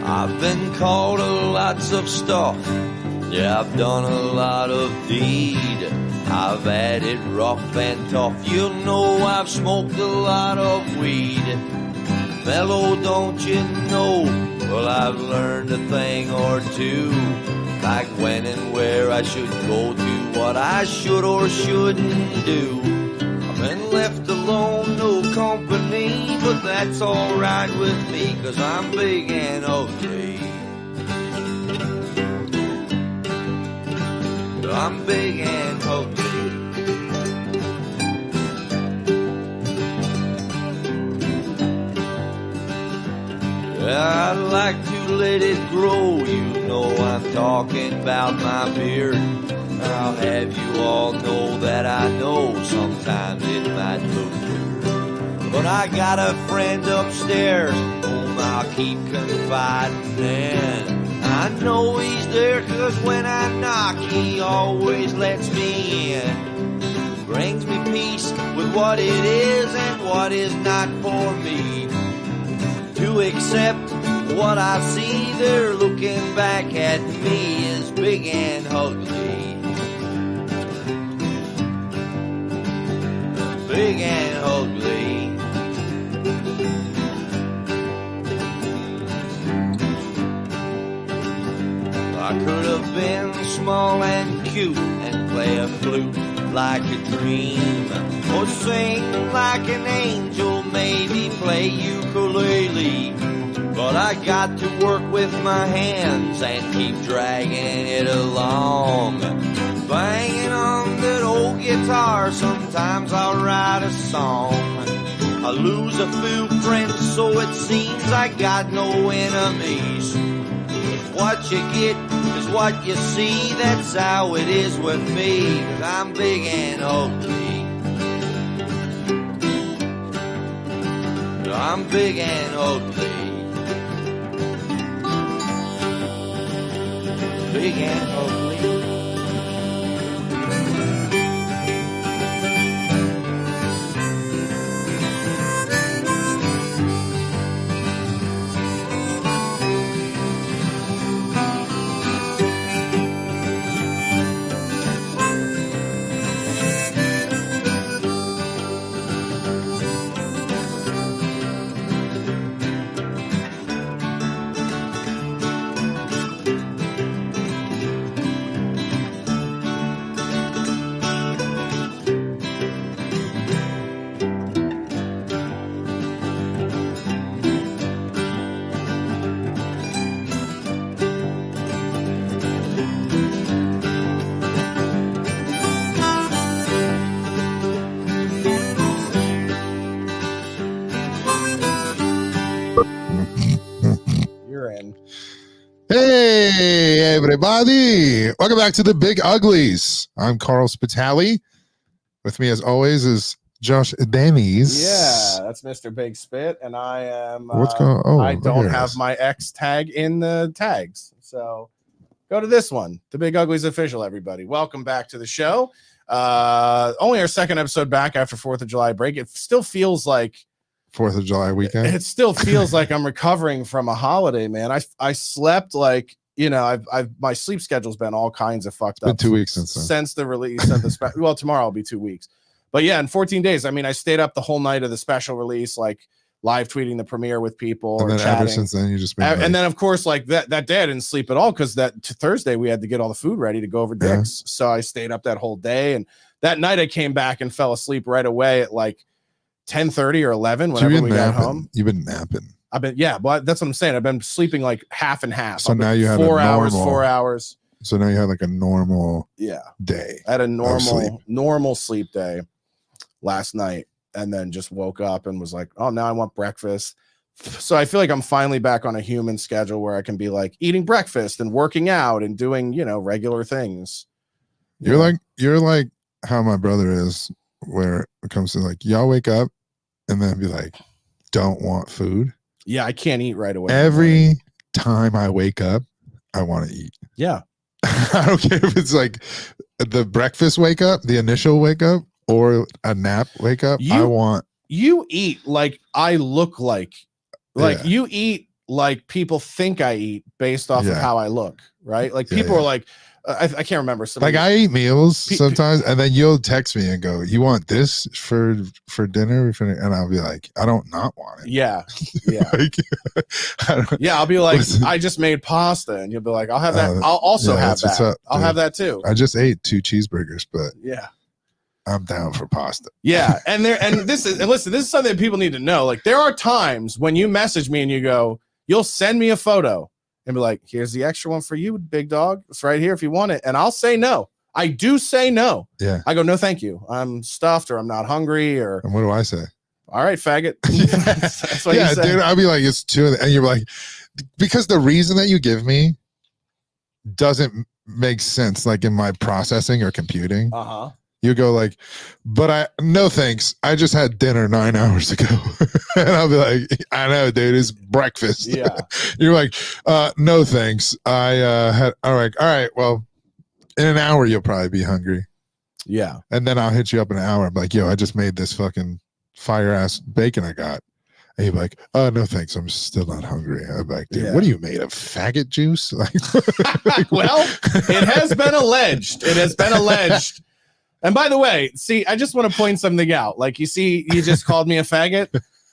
I've been called lots of stuff. Yeah, I've done a lot of deed. I've had it rough and tough. You know I've smoked a lot of weed. Mellow, don't you know? Well, I've learned a thing or two, like when and where I should go to, what I should or shouldn't do. I've been left alone, no company, but that's alright with me, 'cause I'm big and ugly. I'm big and ugly. I'd like to let it grow, you know I'm talking about my beard. I'll have you all know that I know sometimes it might look weird, but I got a friend upstairs whom I'll keep confiding in. I know he's there 'cause when I knock he always lets me in. Brings me peace with what it is and what is not for me. To accept what I see, they're looking back at me as big and ugly. Big and ugly. I could have been small and cute and play a flute like a dream, or sing like an angel, maybe play ukulele. But I got to work with my hands and keep dragging it along, banging on that old guitar. Sometimes I'll write a song. I lose a few friends, so it seems I got no enemies. What you get is what you see, that's how it is with me, 'cause I'm big and ugly. I'm big and ugly. Big and ugly. Hey, everybody. Welcome back to the Big Uglies. I'm Carl Spitali. With me, as always, is Josh Denny's. Yeah, that's Mr. Big Spit, and I am. What's going on? I don't have my X tag in the tags, so go to this one, the Big Uglies official. Everybody, welcome back to the show. Only our second episode back after 4th of July break. It still feels like 4th of July weekend. It still feels like I'm recovering from a holiday, man. I slept like, you know, I've my sleep schedule's been all kinds of fucked up. Been 2 weeks since the release of the well, tomorrow will be 2 weeks. But yeah, in 14 days, I mean, I stayed up the whole night of the special release, like live tweeting the premiere with people, and or then chatting. Ever since then, you just been and then of course, like that day I didn't sleep at all, because Thursday we had to get all the food ready to go over dicks. Yeah. So I stayed up that whole day, and that night I came back and fell asleep right away at like 10:30 or 11 whenever we got home. You've been napping. I've been, yeah, but that's what I'm saying. I've been sleeping like half and half. So now you have 4 hours, 4 hours. So now you have like a normal day. I had a normal sleep day last night, and then just woke up and was like, oh, now I want breakfast. So I feel like I'm finally back on a human schedule where I can be like eating breakfast and working out and doing, you know, regular things. You're like how my brother is, where it comes to like, y'all wake up and then be like, don't want food. Yeah, I can't eat right away. Every time I wake up, I want to eat. Yeah. I don't care if it's like the breakfast wake up, the initial wake up, or a nap wake up. You eat like I look like you eat like people think I eat based off of how I look, right? Like people are like, I can't remember. Like I eat meals sometimes, and then you'll text me and go, "You want this for dinner?" And I'll be like, "I don't not want it." Yeah, yeah, like, I'll be like, "I just made pasta," and you'll be like, "I'll have that. I'll also have that. I'll have that too." I just ate 2 cheeseburgers, but yeah, I'm down for pasta. Yeah, and listen, this is something that people need to know. Like, there are times when you message me and you go, you'll send me a photo and be like, here's the extra one for you, big dog. It's right here if you want it. And I'll say no. I do say no. Yeah. I go, no, thank you. I'm stuffed or I'm not hungry or. And what do I say? All right, faggot. That's what you say. Dude, I'll be like, it's 2, and you're like, because the reason that you give me doesn't make sense, like in my processing or computing. Uh-huh. You go like, but no thanks. I just had dinner 9 hours ago. And I'll be like, I know, dude, it's breakfast. Yeah. You're like, no thanks. I had all right. Well, in an hour you'll probably be hungry. Yeah. And then I'll hit you up in an hour. I'm like, yo, I just made this fucking fire ass bacon I got. And you're like, oh no thanks. I'm still not hungry. I'm like, dude, what are you made of? Faggot juice? Like, well, it has been alleged. It has been alleged. And by the way, see, I just want to point something out. Like, you see, you just called me a faggot.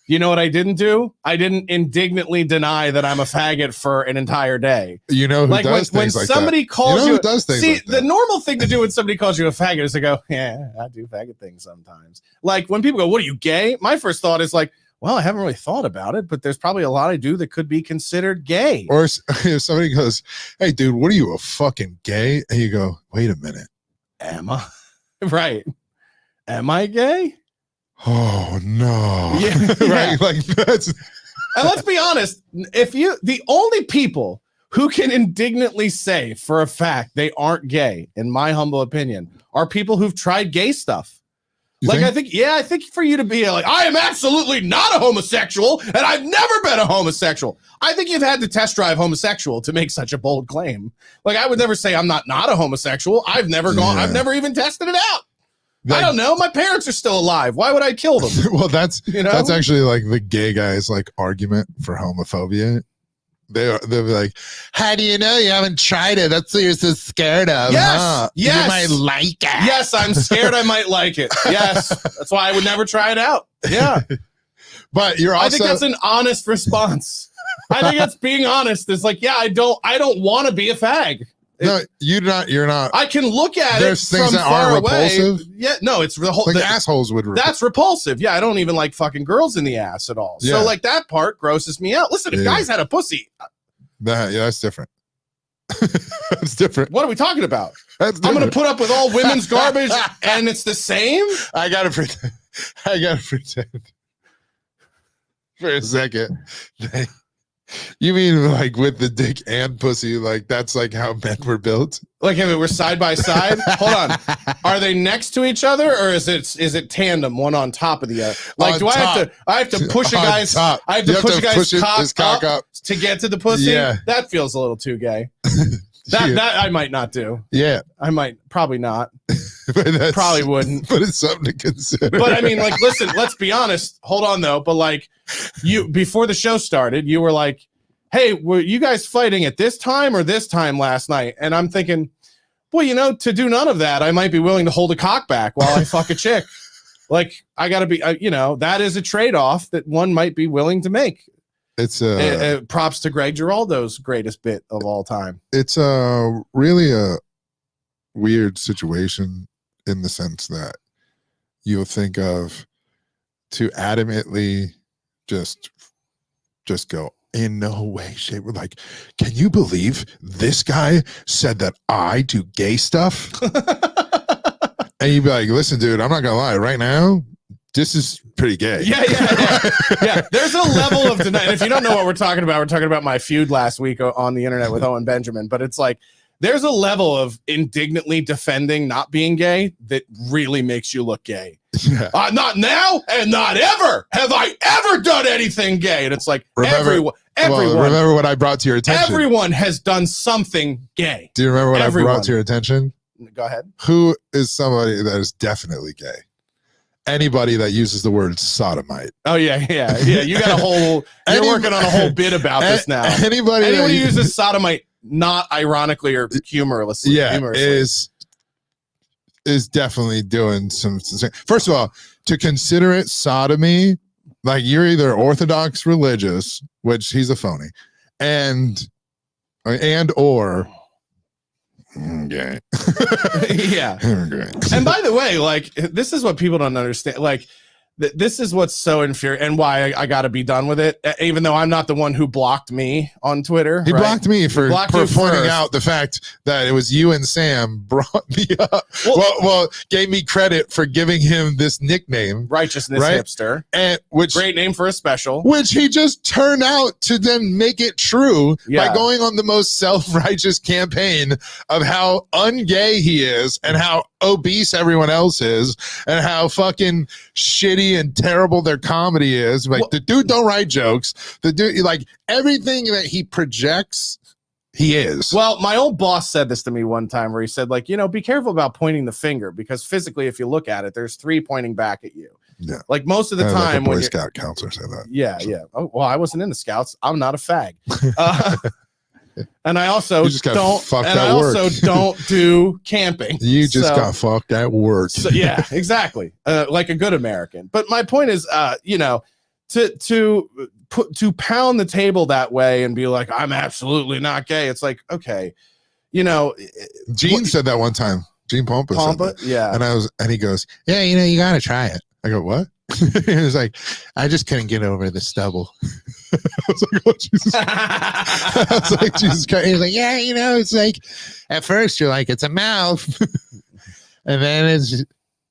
You know what I didn't do? I didn't indignantly deny that I'm a faggot for an entire day. You know who like does when things like somebody that? calls you know who does things see, like that? The normal thing to do when somebody calls you a faggot is to go, yeah, I do faggot things sometimes. Like when people go, what are you, gay? My first thought is like, well, I haven't really thought about it, but there's probably a lot I do that could be considered gay. Or if somebody goes, hey, dude, what are you, a fucking gay? And you go, wait a minute. Am I? Right. Am I gay? Oh no. Yeah. Right. Like that's and let's be honest, the only people who can indignantly say for a fact they aren't gay, in my humble opinion, are people who've tried gay stuff. I think for you to be like, I am absolutely not a homosexual and I've never been a homosexual. I think you've had to test drive homosexual to make such a bold claim. Like, I would never say I'm not a homosexual. I've never even tested it out. I don't know. My parents are still alive. Why would I kill them? Well, that's actually like the gay guys' like argument for homophobia. They'll be like, how do you know you haven't tried it? That's what you're so scared of. Yes, huh? yes. You might like it. Yes, I'm scared I might like it. Yes, that's why I would never try it out. Yeah. But you're also. I think that's an honest response. I think that's being honest. It's like, yeah, I don't want to be a fag. No, you're not. I can look at there's it things from that far are away. repulsive. Yeah, no, it's the whole. Like assholes would. That's repulsive. Yeah, I don't even like fucking girls in the ass at all. Yeah. So like that part grosses me out. Listen, if guys had a pussy, that's different. That's different. What are we talking about? I'm going to put up with all women's garbage, and it's the same. I gotta pretend for a second. You mean like with the dick and pussy, like that's like how men were built? Like if it were side by side? Hold on. Are they next to each other or is it tandem, one on top of the other? Like on I have to push a guy's cock up to get to the pussy? Yeah. That feels a little too gay. That I might not do. Yeah. I might probably not. But probably wouldn't. But it's something to consider. But I mean, like, listen, let's be honest. Hold on though. But like you before the show started, you were like, hey, were you guys fighting at this time or this time last night? And I'm thinking, well, to do none of that, I might be willing to hold a cock back while I fuck a chick. Like, I got to be, that is a trade-off that one might be willing to make. It's props to Greg Giraldo's greatest bit of all time. It's really a weird situation in the sense that you'll think of to adamantly just go, in no way, shape, or like, can you believe this guy said that I do gay stuff? And you'd be like, listen, dude, I'm not gonna lie, right now, this is pretty gay. Yeah. There's a level of denial. If you don't know what we're talking about my feud last week on the internet with Owen Benjamin, but it's like, there's a level of indignantly defending not being gay that really makes you look gay. Yeah. Not now and not ever have I ever done anything gay. And it's like, everyone. Remember what I brought to your attention? Everyone has done something gay. Do you remember what I brought to your attention? Go ahead. Who is somebody that is definitely gay? anybody that uses the word sodomite. Oh yeah. You got a whole. You're working on a whole bit about this now. Anybody who uses sodomite, not ironically or humorously, is definitely doing some. First of all, to consider it sodomy, like you're either Orthodox religious, which he's a phony, and or gay. Yeah. And by the way, like this is what people don't understand. Like this is what's so infuriating and why I got to be done with it. Even though I'm not the one who blocked me on Twitter. He blocked me for pointing out the fact that it was you and Sam brought me up. Well, gave me credit for giving him this nickname, Righteousness Hipster, and great name for a special, which he just turned out to then make it true by going on the most self-righteous campaign of how ungay he is and how obese everyone else is and how fucking shitty and terrible their comedy is. Like the dude don't write jokes. The dude, like everything that he projects, he is. Well, my old boss said this to me one time where he said, like, be careful about pointing the finger because physically, if you look at it, there's 3 pointing back at you. Yeah. Like most of the time, like a Boy Scout counselor said that. Yeah, so. Yeah. Oh, well, I wasn't in the Scouts. I'm not a fag. And I also don't do camping. You just got fucked at work. So, yeah, exactly. Like a good American. But my point is, to pound the table that way and be like, I'm absolutely not gay. It's like, okay, Gene said that one time. Gene Pompa, yeah. And he goes, yeah, you got to try it. I go, what? He was like, I just couldn't get over the stubble. I was like, oh, Jesus. I was like, Jesus Christ. He's like, yeah, it's like, at first you're like, it's a mouth. And then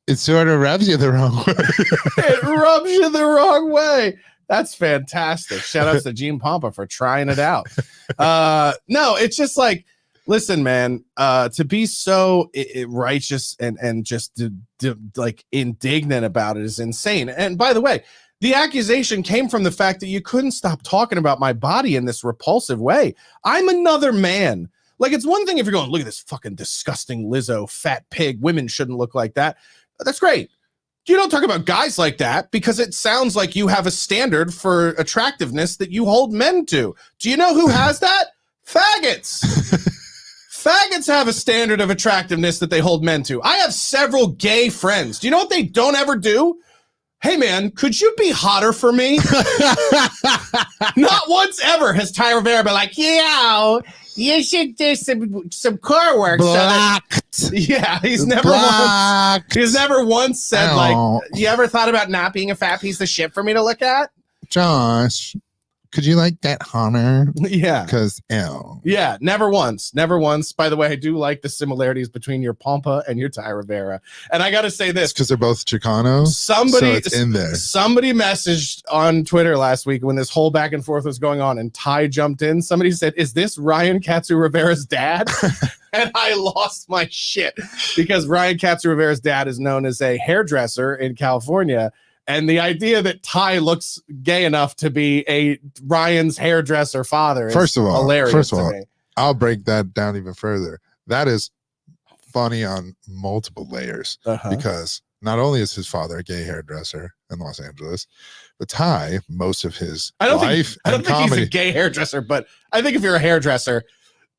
it sort of rubs you the wrong way. It rubs you the wrong way. That's fantastic. Shout outs to Gene Pompa for trying it out. No, it's just like, listen, man, to be so righteous and just like indignant about it is insane. And by the way, the accusation came from the fact that you couldn't stop talking about my body in this repulsive way. I'm another man. Like, it's one thing if you're going, look at this fucking disgusting Lizzo, fat pig. Women shouldn't look like that. That's great. You don't talk about guys like that because it sounds like you have a standard for attractiveness that you hold men to. Do you know who has that? Faggots. Faggots have a standard of attractiveness that they hold men to. I have several gay friends. Do you know what they don't ever do? Hey, man, could you be hotter for me? Not once ever has Ty Rivera been like, you should do some core work. He's never once said, like, you ever thought about not being a fat piece of shit for me to look at? Josh, could you like that Hunter? Yeah. Because, yeah, never once. By the way, I do like the similarities between your Pompa and your Ty Rivera. And I got to say this. Because they're both Chicanos. So it's in there. Somebody messaged on Twitter last week when this whole back and forth was going on and Ty jumped in. Somebody said, is this Ryan Katsu Rivera's dad? And I lost my shit because Ryan Katsu Rivera's dad is known as a hairdresser in California. And the idea that Ty looks gay enough to be a Ryan's hairdresser father is hilarious to me. I'll break that down even further. That is funny on multiple layers because not only is his father a gay hairdresser in Los Angeles, but Ty, most of his life I don't think he's a gay hairdresser, but I think if you're a hairdresser,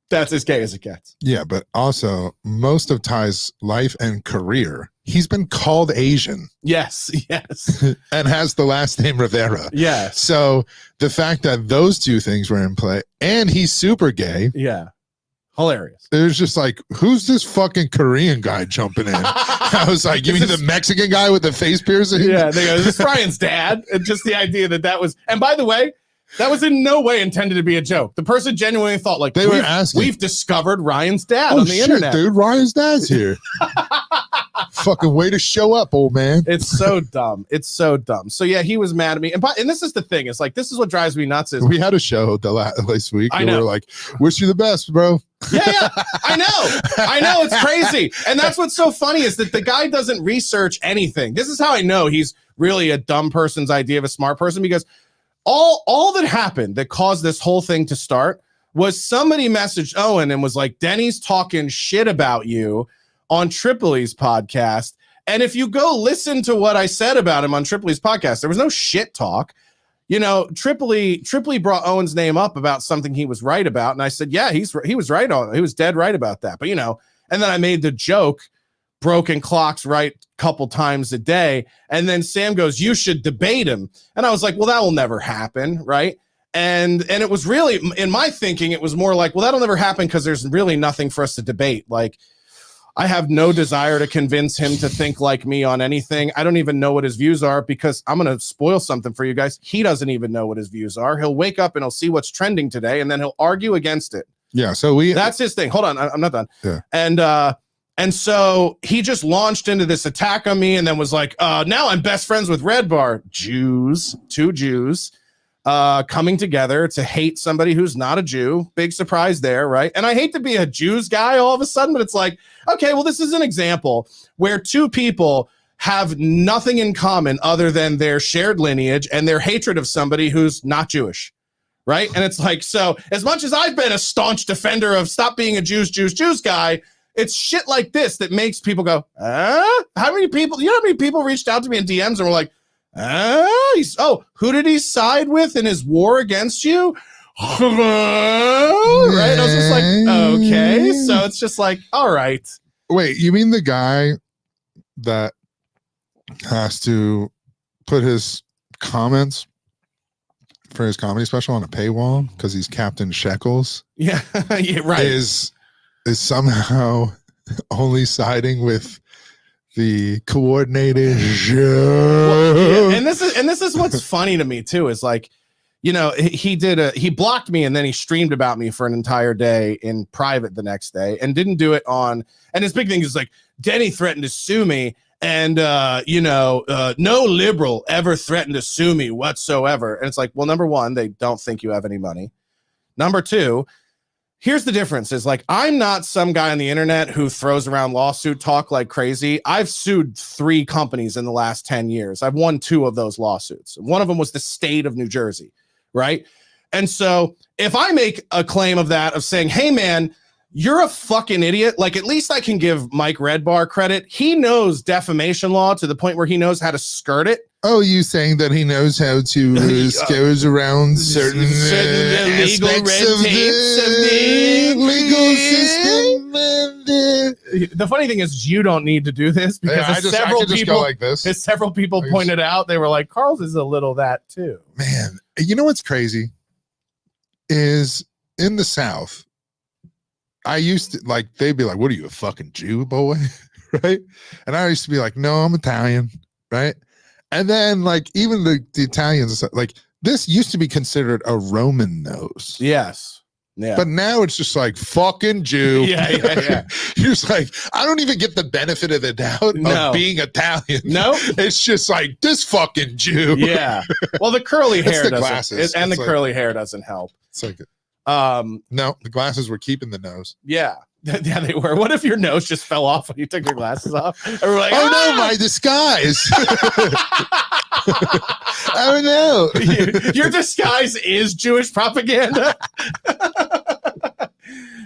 that's as gay as it gets. Yeah, but also most of Ty's life and career, he's been called Asian. Yes. And has the last name Rivera. Yeah. So the fact that those two things were in play and he's super gay. Yeah. Hilarious. It was just like, who's this fucking Korean guy jumping in? I was like, you mean the Mexican guy with the face piercing? Yeah. They go, this is Ryan's dad. And just the idea that was, and by the way, that was in no way intended to be a joke. The person genuinely thought, like, they were asking, we've discovered Ryan's dad on the internet. Dude, Ryan's dad's here. Fucking way to show up, old man. It's so dumb. So yeah, he was mad at me. And this is the thing. It's like, this is what drives me nuts. Is we had a show last week. I know. We were like, wish you the best, bro. Yeah. I know. It's crazy. And that's what's so funny is that the guy doesn't research anything. This is how I know he's really a dumb person's idea of a smart person, because all that happened that caused this whole thing to start was somebody messaged Owen and was like, Denny's talking shit about you on Tripoli's podcast. And if you go listen to what I said about him on Tripoli's podcast, there was no shit talk. You know, Tripoli brought Owen's name up about something he was right about. And I said, yeah, he was right on. He was dead right about that. But, you know, and then I made the joke, broken clocks right couple times a day. And then Sam goes, you should debate him. And I was like, well, that will never happen. Right. And it was really, in my thinking, it was more like, well, that'll never happen because there's really nothing for us to debate. Like, I have no desire to convince him to think like me on anything. I don't even know what his views are because I'm going to spoil something for you guys. He doesn't even know what his views are. He'll wake up and he'll see what's trending today and then he'll argue against it. Yeah. So that's his thing. Hold on. I'm not done. Yeah. And so he just launched into this attack on me and then was like, now I'm best friends with Red Bar. Two Jews coming together to hate somebody who's not a Jew. Big surprise there, right? And I hate to be a Jews guy all of a sudden, but it's like, okay, well, this is an example where two people have nothing in common other than their shared lineage and their hatred of somebody who's not Jewish, right? And it's like, so as much as I've been a staunch defender of stop being a Jews guy, it's shit like this that makes people go, how many people, you know how many people reached out to me in DMs and were like, who did he side with in his war against you? Right? I was just like, okay. So it's just like, all right. Wait, you mean the guy that has to put his comments for his comedy special on a paywall because he's Captain Shekels? Yeah, yeah, right. Is somehow only siding with the coordinated show. Well, yeah, and this is what's funny to me too, is like, you know, he blocked me and then he streamed about me for an entire day in private the next day and didn't do it on. And his big thing is like, Denny threatened to sue me. And, no liberal ever threatened to sue me whatsoever. And it's like, well, number one, they don't think you have any money. Number two, here's the difference is like, I'm not some guy on the internet who throws around lawsuit talk like crazy. I've sued 3 companies in the last 10 years. I've won 2 of those lawsuits. One of them was the state of New Jersey. Right. And so if I make a claim of that, of saying, hey, man, you're a fucking idiot. Like, at least I can give Mike Redbar credit. He knows defamation law to the point where he knows how to skirt it. Oh, you saying that he knows how to goes around certain legal red tapes of the legal system. The funny thing is, you don't need to do this because several people like this. As several people pointed out, they were like, Carl's is a little that too. Man, you know what's crazy is in the South, I used to like, they'd be like, what are you, a fucking Jew, boy? Right? And I used to be like, no, I'm Italian. Right? And then like, even the Italians, like, this used to be considered a Roman nose. Yes. Yeah. But now it's just like fucking Jew. Yeah. You're just like, I don't even get the benefit of the doubt of being Italian. No, it's just like this fucking Jew. Yeah. Well, the curly hair the glasses. The curly hair doesn't help. It's like, no, the glasses were keeping the nose. Yeah. Yeah, they were. What if your nose just fell off when you took your glasses off? And we're like, oh no, my disguise. Oh no. Your disguise is Jewish propaganda.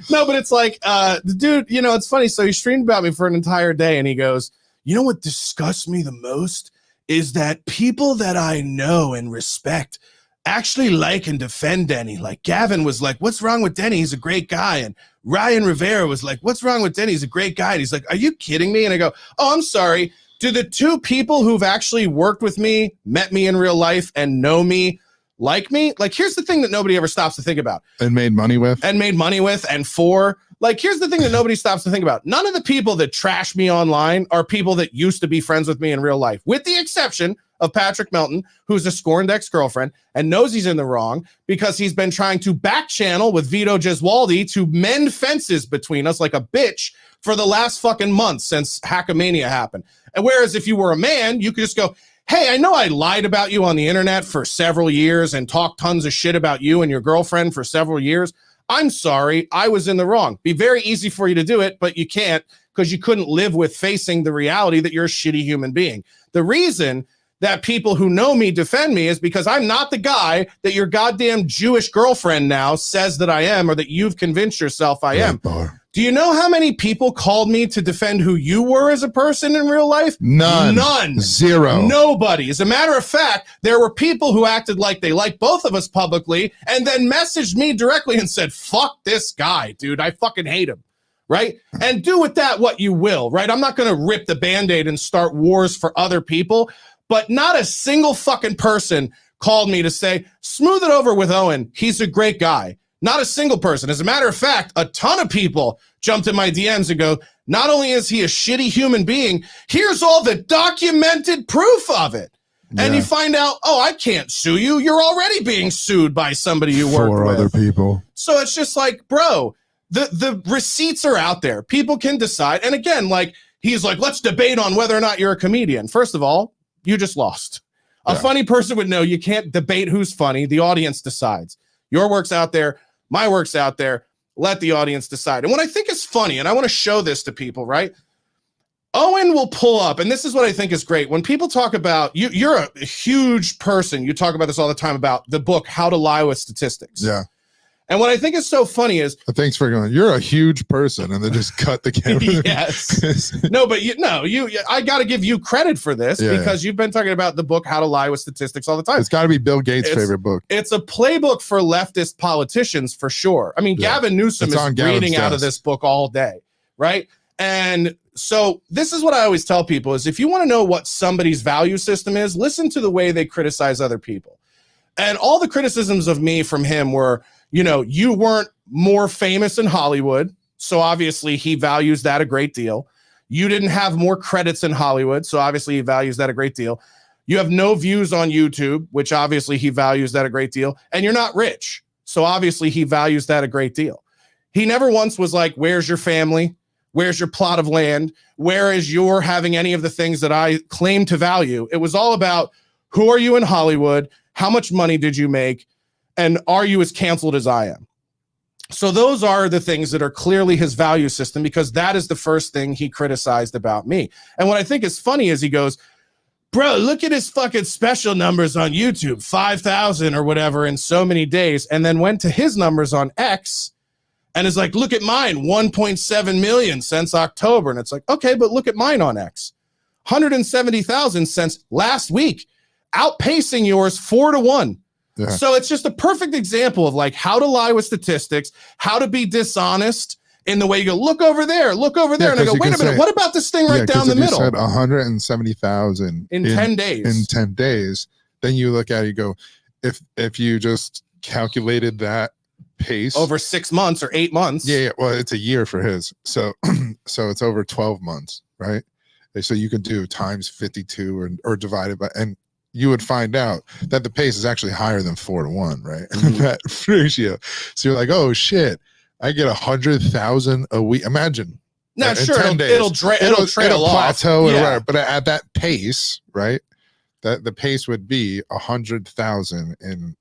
No, but it's like, the dude, you know, it's funny. So he streamed about me for an entire day and he goes, you know what disgusts me the most is that people that I know and respect actually like and defend Denny. Like Gavin was like, what's wrong with Denny? He's a great guy. And Ryan Rivera was like, what's wrong with Denny? He's a great guy. And he's like, are you kidding me? And I go, oh, I'm sorry. Do the 2 people who've actually worked with me, met me in real life and know me, like me? Like, here's the thing that nobody ever stops to think about. And made money with. And for. Like, here's the thing that nobody stops to think about. None of the people that trash me online are people that used to be friends with me in real life, with the exception of Patrick Melton, who's a scorned ex-girlfriend and knows he's in the wrong because he's been trying to back channel with Vito Gesualdi to mend fences between us like a bitch for the last fucking month since Hackamania happened. And whereas if you were a man, you could just go, hey, I know I lied about you on the internet for several years and talked tons of shit about you and your girlfriend for several years. I'm sorry, I was in the wrong. Be very easy for you to do it, but you can't because you couldn't live with facing the reality that you're a shitty human being. The reason that people who know me defend me is because I'm not the guy that your goddamn Jewish girlfriend now says that I am or that you've convinced yourself I am. Do you know how many people called me to defend who you were as a person in real life? None. Zero. Nobody. As a matter of fact, there were people who acted like they liked both of us publicly and then messaged me directly and said, fuck this guy, dude. I fucking hate him. Right? And do with that what you will, right? I'm not going to rip the Band-Aid and start wars for other people, but not a single fucking person called me to say, smooth it over with Owen. He's a great guy. Not a single person. As a matter of fact, a ton of people jumped in my DMs and go, not only is he a shitty human being, here's all the documented proof of it. Yeah. And you find out, oh, I can't sue you. You're already being sued by somebody you work with. For other people. So it's just like, bro, the receipts are out there. People can decide. And again, like, he's like, let's debate on whether or not you're a comedian. First of all, you just lost. A funny person would know you can't debate who's funny. The audience decides. Your work's out there. My work's out there. Let the audience decide. And what I think is funny, and I want to show this to people, right? Owen will pull up, and this is what I think is great. When people talk about, you're a huge person. You talk about this all the time about the book, How to Lie with Statistics. Yeah. And what I think is so funny is, thanks for going, you're a huge person, and then just cut the camera. Yes. No, but I got to give you credit for this because you've been talking about the book, How to Lie with Statistics all the time. It's got to be Bill Gates' favorite book. It's a playbook for leftist politicians for sure. I mean, Gavin Newsom is reading out of this book all day, right? And so this is what I always tell people is if you want to know what somebody's value system is, listen to the way they criticize other people. And all the criticisms of me from him were, you weren't more famous in Hollywood, so obviously he values that a great deal. You didn't have more credits in Hollywood, so obviously he values that a great deal. You have no views on YouTube, which obviously he values that a great deal. And you're not rich, so obviously he values that a great deal. He never once was like, where's your family? Where's your plot of land? Where is your having any of the things that I claim to value? It was all about who are you in Hollywood? How much money did you make? And are you as canceled as I am? So those are the things that are clearly his value system because that is the first thing he criticized about me. And what I think is funny is he goes, bro, look at his fucking special numbers on YouTube, 5,000 or whatever in so many days, and then went to his numbers on X and is like, look at mine, 1.7 million since October. And it's like, okay, but look at mine on X, 170,000 since last week, outpacing yours 4-1. Yeah. So it's just a perfect example of like how to lie with statistics, how to be dishonest in the way you go, look over there. And I go, wait a minute, what about this thing right down the middle? You said 170,000 in 10 days. In 10 days, then you look at it, you go, if you just calculated that pace over 6 months or 8 months. Yeah. Well, it's a year for his. So it's over 12 months, right? So you can do times 52 or divided by, and you would find out that the pace is actually higher than 4-1, right? Mm-hmm. That ratio. So you're like, oh shit, I get 100,000 a week. Imagine. Now, sure, it'll trail off. Plateau, yeah. But at that pace, right? That the pace would be 100,000 in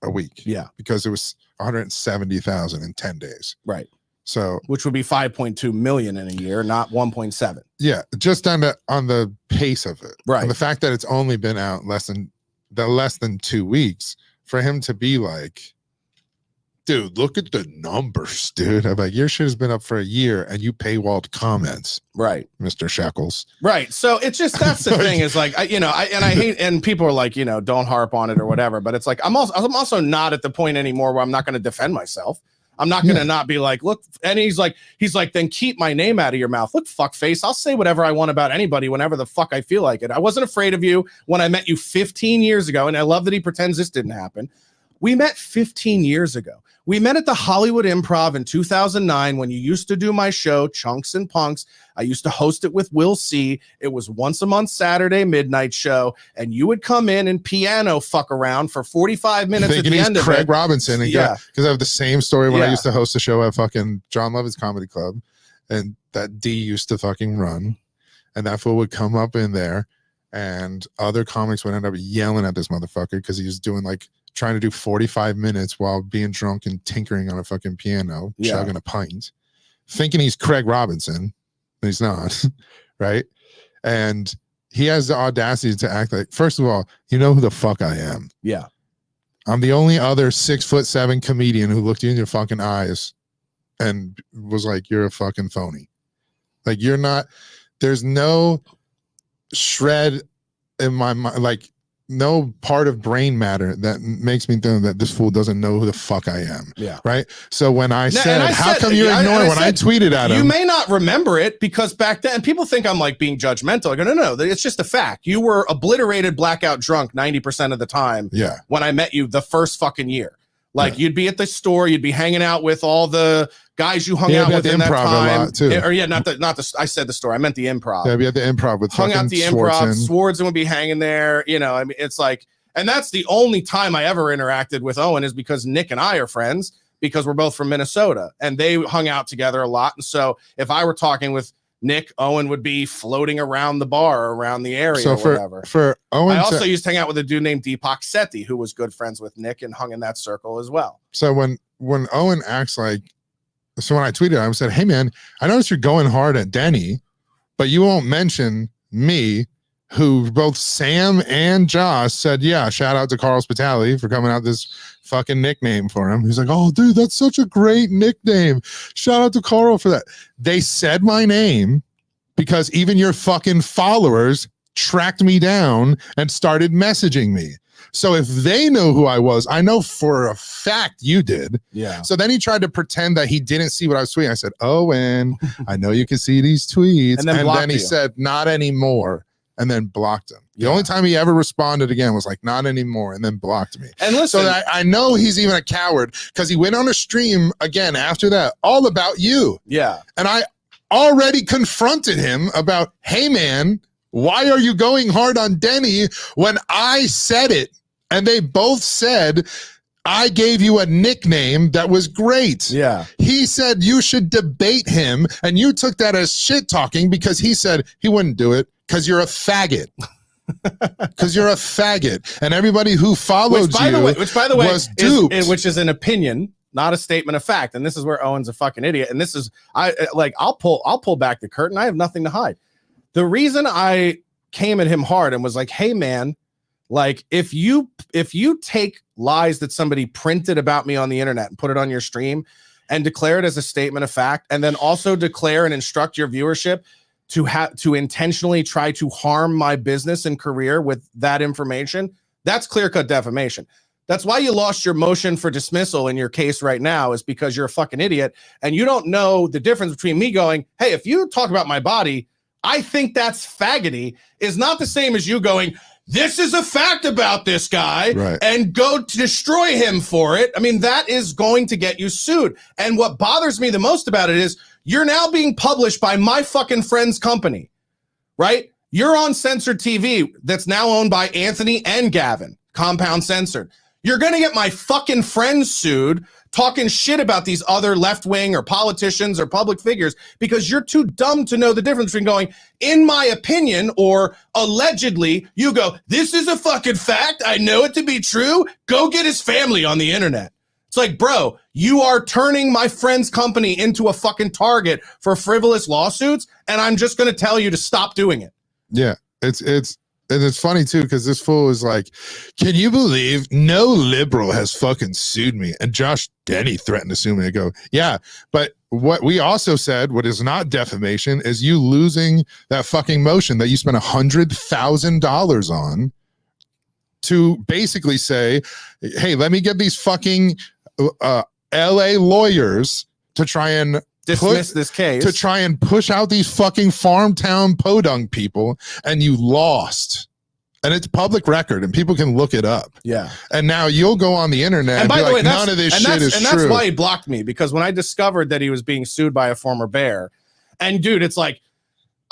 a week. Yeah, because it was 170,000 in 10 days. Right. So, which would be 5.2 million in a year, not 1.7. Yeah, just on the pace of it, right? And the fact that it's only been out less than 2 weeks, for him to be like, dude, look at the numbers, dude. I'm like, your shit has been up for a year, and you paywalled comments, right, Mr. Shekels, right? So it's just that's the thing is like, I hate, and people are like, don't harp on it or whatever, but it's like I'm also not at the point anymore where I'm not going to defend myself. I'm not going to not be like, look, and he's like, then keep my name out of your mouth. Look, fuckface, I'll say whatever I want about anybody whenever the fuck I feel like it. I wasn't afraid of you when I met you 15 years ago, and I love that he pretends this didn't happen. We met 15 years ago. We met at the Hollywood Improv in 2009 when you used to do my show, Chunks and Punks. I used to host it with Will C. It was once a month Saturday midnight show, and you would come in and piano fuck around for 45 minutes at the end of it. Craig Robinson, and because I have the same story when I used to host a show at fucking John Levin's Comedy Club, and that D used to fucking run, and that fool would come up in there, and other comics would end up yelling at this motherfucker because he was doing like trying to do 45 minutes while being drunk and tinkering on a fucking piano, chugging a pint, thinking he's Craig Robinson. He's not, right? And he has the audacity to act like, first of all, you know who the fuck I am. Yeah. I'm the only other 6'7" comedian who looked you in your fucking eyes and was like, you're a fucking phony. Like, you're not, there's no shred in my mind, like no part of brain matter that makes me think that this fool doesn't know who the fuck I am. Yeah. Right. So when I said, how said, come you ignore when I tweeted at him? You may not remember it because back then people think I'm like being judgmental. I go, no, it's just a fact. You were obliterated, blackout drunk 90% of the time. Yeah. When I met you the first fucking year. Like you'd be at the store, you'd be hanging out with all the guys you hung out with in that time. A lot too. Or not the I said the store, I meant the improv. Yeah, be at the improv with hung out the improv. Swartzen would be hanging there. You know, I mean, it's like, and that's the only time I ever interacted with Owen is because Nick and I are friends because we're both from Minnesota and they hung out together a lot. And so if I were talking with Nick, Owen would be floating around the bar or around the area or whatever. For Owen, I also used to hang out with a dude named Deepak Sethi, who was good friends with Nick and hung in that circle as well. So when Owen acts like, so when I tweeted him, I said, hey man, I noticed you're going hard at Denny, but you won't mention me, who both Sam and Josh said, yeah, shout out to Carl Spitali for coming out this fucking nickname for him. He's like, oh, dude, that's such a great nickname. Shout out to Carl for that. They said my name because even your fucking followers tracked me down and started messaging me. So if they know who I was, I know for a fact you did. Yeah. So then he tried to pretend that he didn't see what I was tweeting. I said, Owen, I know you can see these tweets. And then he said, not anymore. And then blocked him. The only time he ever responded again was like, not anymore, and then blocked me. And listen, so I know he's even a coward because he went on a stream again after that, all about you. Yeah. And I already confronted him about, hey man, why are you going hard on Denny when I said it? And they both said, I gave you a nickname that was great. Yeah. He said you should debate him, and you took that as shit talking because he said he wouldn't do it because you're a faggot. Because you're a faggot. And everybody who followed which by the way was duped. Which is an opinion, not a statement of fact. And this is where Owen's a fucking idiot. And this is I'll pull back the curtain. I have nothing to hide. The reason I came at him hard and was like, hey man, like if you take lies that somebody printed about me on the internet and put it on your stream and declare it as a statement of fact, and then also declare and instruct your viewership to intentionally try to harm my business and career with that information, that's clear-cut defamation. That's why you lost your motion for dismissal in your case right now, is because you're a fucking idiot and you don't know the difference between me going, hey, if you talk about my body, I think that's faggoty, is not the same as you going, this is a fact about this guy, right, and go to destroy him for it. I mean, that is going to get you sued. And what bothers me the most about it is you're now being published by my fucking friend's company, right? You're on censored TV that's now owned by Anthony and Gavin, Compound Censored. You're going to get my fucking friends sued talking shit about these other left-wing or politicians or public figures because you're too dumb to know the difference between going, in my opinion, or allegedly, you go, this is a fucking fact, I know it to be true, go get his family on the internet. It's like, bro, you are turning my friend's company into a fucking target for frivolous lawsuits, and I'm just going to tell you to stop doing it. Yeah, it's funny too, because this fool is like, can you believe no liberal has fucking sued me? And Josh Denny threatened to sue me. I go, yeah, but what we also said, what is not defamation, is you losing that fucking motion that you spent $100,000 on to basically say, hey, let me get these fucking LA lawyers to try and dismiss this case, to try and push out these fucking farm town podunk people, and you lost. And it's public record and people can look it up. Yeah. And now you'll go on the internet and by the way, none of this shit is true. And that's why he blocked me, because when I discovered that he was being sued by a former bear, and dude, it's like,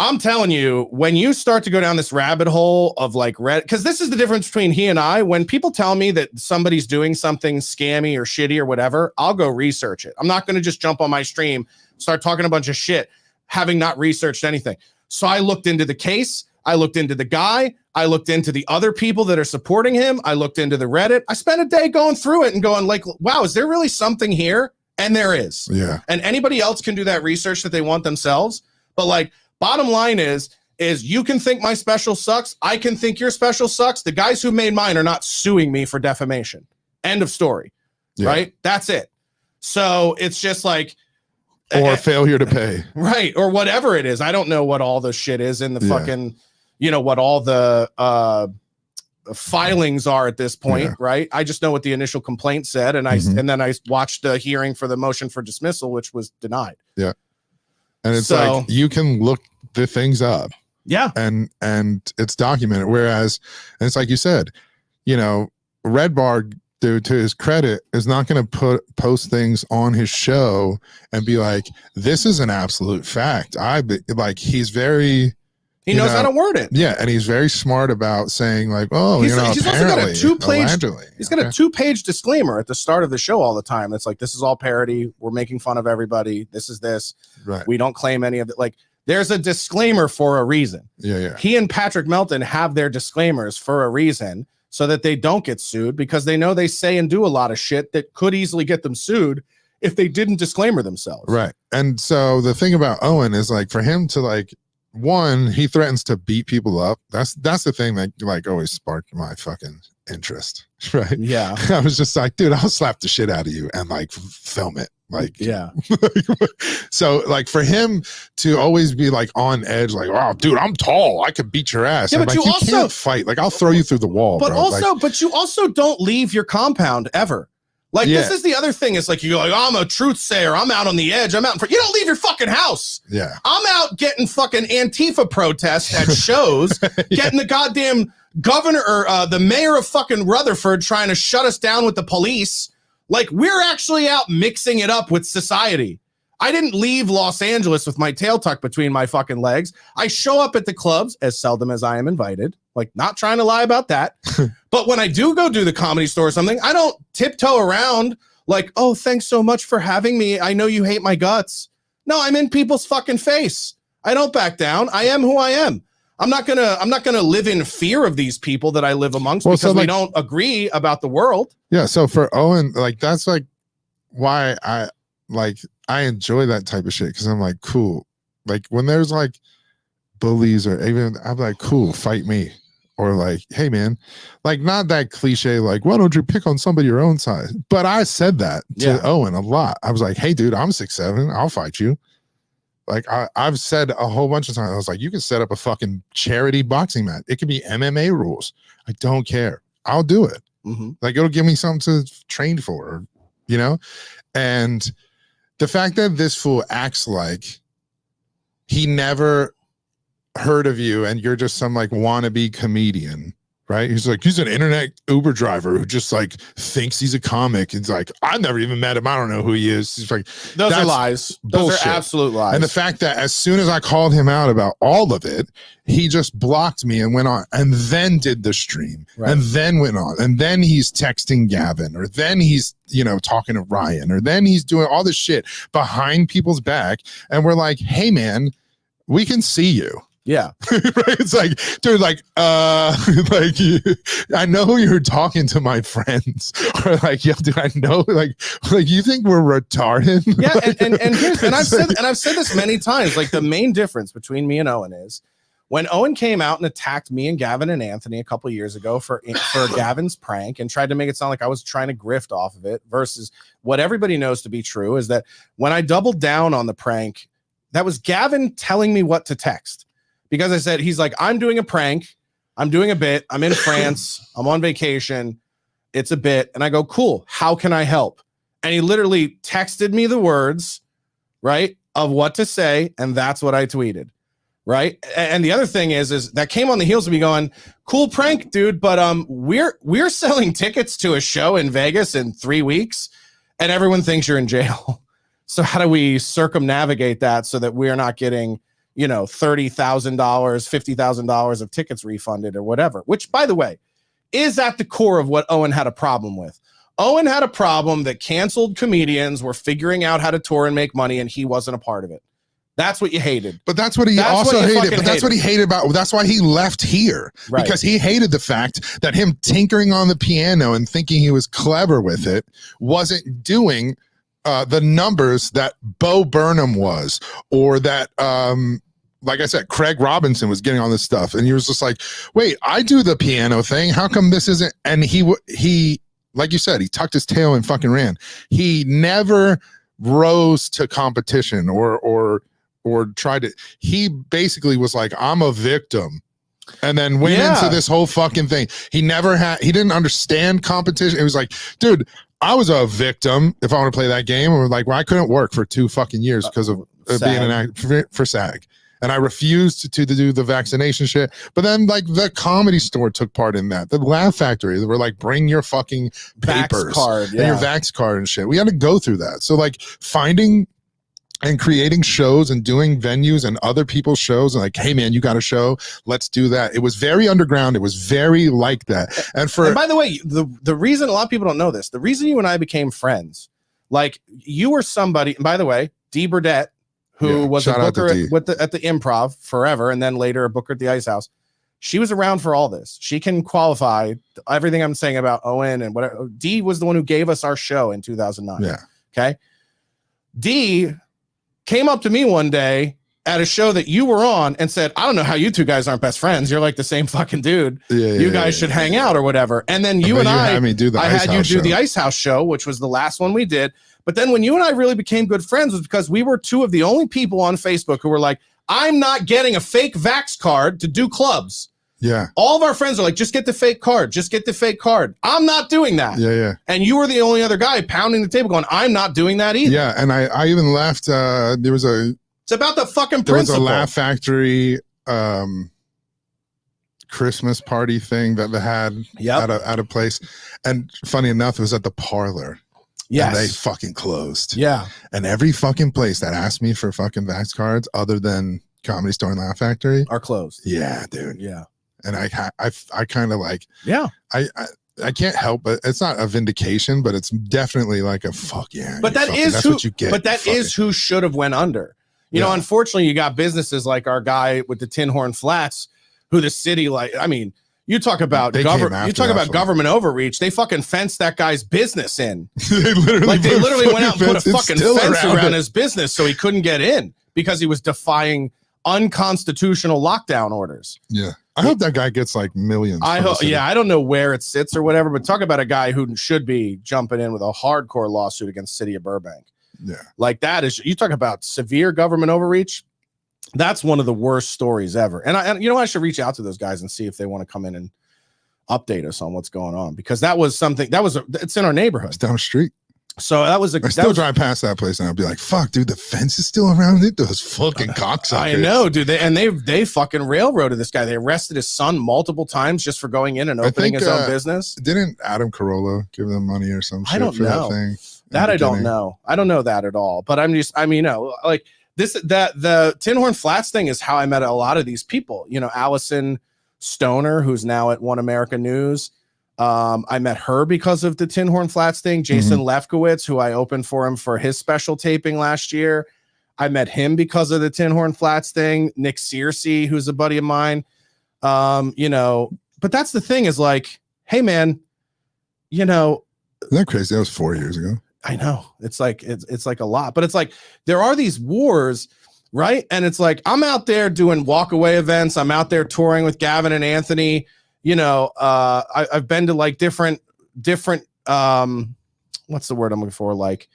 I'm telling you, when you start to go down this rabbit hole of like because this is the difference between he and I. When people tell me that somebody's doing something scammy or shitty or whatever, I'll go research it. I'm not going to just jump on my stream, start talking a bunch of shit, having not researched anything. So I looked into the case. I looked into the guy. I looked into the other people that are supporting him. I looked into the Reddit. I spent a day going through it and going like, wow, is there really something here? And there is. Yeah. And anybody else can do that research that they want themselves. But like, bottom line is you can think my special sucks. I can think your special sucks. The guys who made mine are not suing me for defamation. End of story. Yeah. Right? That's it. So it's just like, or failure to pay. Right. Or whatever it is. I don't know what all the shit is in the fucking, what all the filings are at this point, right? I just know what the initial complaint said, and then I watched the hearing for the motion for dismissal, which was denied. Yeah. And it's like you can look the things up. Yeah. And it's documented. Whereas, and it's like you said, Red Bar, dude, to his credit, is not going to post things on his show and be like, this is an absolute fact. He's very, he knows how to word it. Yeah. And he's very smart about saying like, oh, he's also got a 2-page disclaimer at the start of the show all the time. It's like, this is all parody. We're making fun of everybody. This is this. Right. We don't claim any of it. Like, there's a disclaimer for a reason. Yeah. He and Patrick Melton have their disclaimers for a reason, so that they don't get sued, because they know they say and do a lot of shit that could easily get them sued if they didn't disclaimer themselves. Right. And so the thing about Owen is like, for him to like, one, he threatens to beat people up. That's the thing that like always sparked my fucking interest. Right. Yeah. I was just like, dude, I'll slap the shit out of you and like film it. Like, yeah. So like for him to always be like on edge, like, oh dude, I'm tall, I could beat your ass. Yeah, but like, you also can't fight. Like, I'll throw you through the wall. But bro. also, but you also don't leave your compound ever. Like, this is the other thing. It's like, you go like, oh, I'm a truth sayer. I'm out on the edge. I'm out in front. You don't leave your fucking house. Yeah. I'm out getting fucking Antifa protests at shows, getting the goddamn governor or the mayor of fucking Rutherford trying to shut us down with the police. Like, we're actually out mixing it up with society. I didn't leave Los Angeles with my tail tucked between my fucking legs. I show up at the clubs as seldom as I am invited. Like, not trying to lie about that. But when I do go do the Comedy Store or something, I don't tiptoe around like, oh, thanks so much for having me. I know you hate my guts. No, I'm in people's fucking face. I don't back down. I am who I am. I'm not gonna live in fear of these people that I live amongst because we don't agree about the world. Yeah. So for Owen, like, that's like why I enjoy that type of shit, because I'm like, cool. Like, when there's like bullies or even, I'm like, cool, fight me. Or like, hey man, like, not that cliche, like, why don't you pick on somebody your own size? But I said that to Owen a lot. I was like, hey dude, I'm 6'7", I'll fight you. Like, I've said a whole bunch of times, I was like, you can set up a fucking charity boxing match. It could be MMA rules. I don't care. I'll do it. Mm-hmm. Like, it'll give me something to train for, And the fact that this fool acts like he never heard of you and you're just some like wannabe comedian, right? He's like, he's an internet Uber driver who just like thinks he's a comic. It's like, I've never even met him. I don't know who he is. He's like, those are lies. Those are absolute lies. And the fact that as soon as I called him out about all of it, he just blocked me and went on and then did the stream and then went on. And then he's texting Gavin, or then he's, talking to Ryan, or then he's doing all this shit behind people's back. And we're like, hey man, we can see you. Yeah. Right? It's like, dude, like, I know you're talking to my friends, or like, yo, dude, I know, like you think we're retarded? Yeah. And I've said this many times, like, the main difference between me and Owen is when Owen came out and attacked me and Gavin and Anthony a couple years ago for Gavin's prank and tried to make it sound like I was trying to grift off of it, versus what everybody knows to be true is that when I doubled down on the prank, that was Gavin telling me what to text. Because I said, he's like, I'm doing a prank. I'm doing a bit. I'm in France. I'm on vacation. It's a bit. And I go, cool. How can I help? And he literally texted me the words, right, of what to say. And that's what I tweeted. Right. And the other thing is that came on the heels of me going, cool prank, dude. But we're selling tickets to a show in Vegas in 3 weeks and everyone thinks you're in jail. So how do we circumnavigate that so that we're not getting, $30,000, $50,000 of tickets refunded or whatever, which, by the way, is at the core of what Owen had a problem with. Owen had a problem that canceled comedians were figuring out how to tour and make money, and he wasn't a part of it. That's what you hated. But that's what he also hated. But that's what he hated about. That's why he left here, because he hated the fact that him tinkering on the piano and thinking he was clever with it wasn't doing the numbers that Bo Burnham was, or that like I said, Craig Robinson was getting on this stuff, and he was just like, wait, I do the piano thing, how come this isn't? And he like you said, he tucked his tail and fucking ran. He never rose to competition or tried to. He basically was like, I'm a victim. And then went into this whole fucking thing. He didn't understand competition. It was like, dude, I was a victim if I want to play that game. And like, well, I couldn't work for 2 fucking years because of being an actor for SAG. And I refused to do the vaccination shit. But then like the Comedy Store took part in that. The Laugh Factory, they were like, bring your fucking papers and your Vax card and shit. We had to go through that. So like finding and creating shows and doing venues and other people's shows and like, hey man, you got a show, let's do that. It was very underground. It was very like that. And by the way, the reason a lot of people don't know this, the reason you and I became friends, like you were somebody, and by the way, Dee Burdett, who was a booker at the Improv forever, and then later a booker at the Ice House. She was around for all this. She can qualify everything I'm saying about Owen and whatever. Dee was the one who gave us our show in 2009. Yeah. Okay. Dee came up to me one day at a show that you were on and said, I don't know how you two guys aren't best friends. You're like the same fucking dude. You guys should hang out or whatever. And then you and I had you do the Ice House show, which was the last one we did. But then when you and I really became good friends was because we were 2 of the only people on Facebook who were like, I'm not getting a fake Vax card to do clubs. Yeah. All of our friends are like, just get the fake card. Just get the fake card. I'm not doing that. Yeah. And you were the only other guy pounding the table going, I'm not doing that either. Yeah. And I even left, it's about the fucking principle. There was a Laugh Factory Christmas party thing that they had at a place. And funny enough, it was at the Parlor. Yes. And they fucking closed. Yeah. And every fucking place that asked me for fucking Vax cards other than Comedy Store and Laugh Factory are closed. Yeah, dude. Yeah. And I kind of like, I can't help but it's not a vindication, but it's definitely like a fuck yeah. But that's what you get. But that is who should have went under. You know, unfortunately, you got businesses like our guy with the Tin Horn Flats, who the city, like, I mean, you talk about government overreach. They fucking fenced that guy's business in. They literally went out and put a fucking fence around his business so he couldn't get in because he was defying unconstitutional lockdown orders. Yeah. I hope that guy gets like millions. I hope. Yeah, I don't know where it sits or whatever, but talk about a guy who should be jumping in with a hardcore lawsuit against City of Burbank. Yeah, like that is, you talk about severe government overreach. That's one of the worst stories ever. And you know, I should reach out to those guys and see if they want to come in and update us on what's going on, because that was something it's in our neighborhood. It's down the street. So I still drive past that place and I'll be like, fuck, dude, the fence is still around it. Those fucking cocksuckers. I know, dude. They fucking railroaded this guy. They arrested his son multiple times just for going in and opening his own business. Didn't Adam Carolla give them money or some shit? I don't know. That thing? I don't know. I don't know that at all. But you know, like the Tin Horn Flats thing is how I met a lot of these people. You know, Allison Stoner, who's now at One America News. I met her because of the Tin Horn Flats thing. Jason Lefkowitz, who I opened for him for his special taping last year. I met him because of the Tin Horn Flats thing. Nick Searcy, who's a buddy of mine. You know, but that's the thing is like, hey man, you know, isn't that crazy? That was 4 years ago. I know. It's like a lot, but it's like there are these wars, right? And it's like I'm out there doing walkaway events. I'm out there touring with Gavin and Anthony. You know, I've been to like different what's the word I'm looking for? Like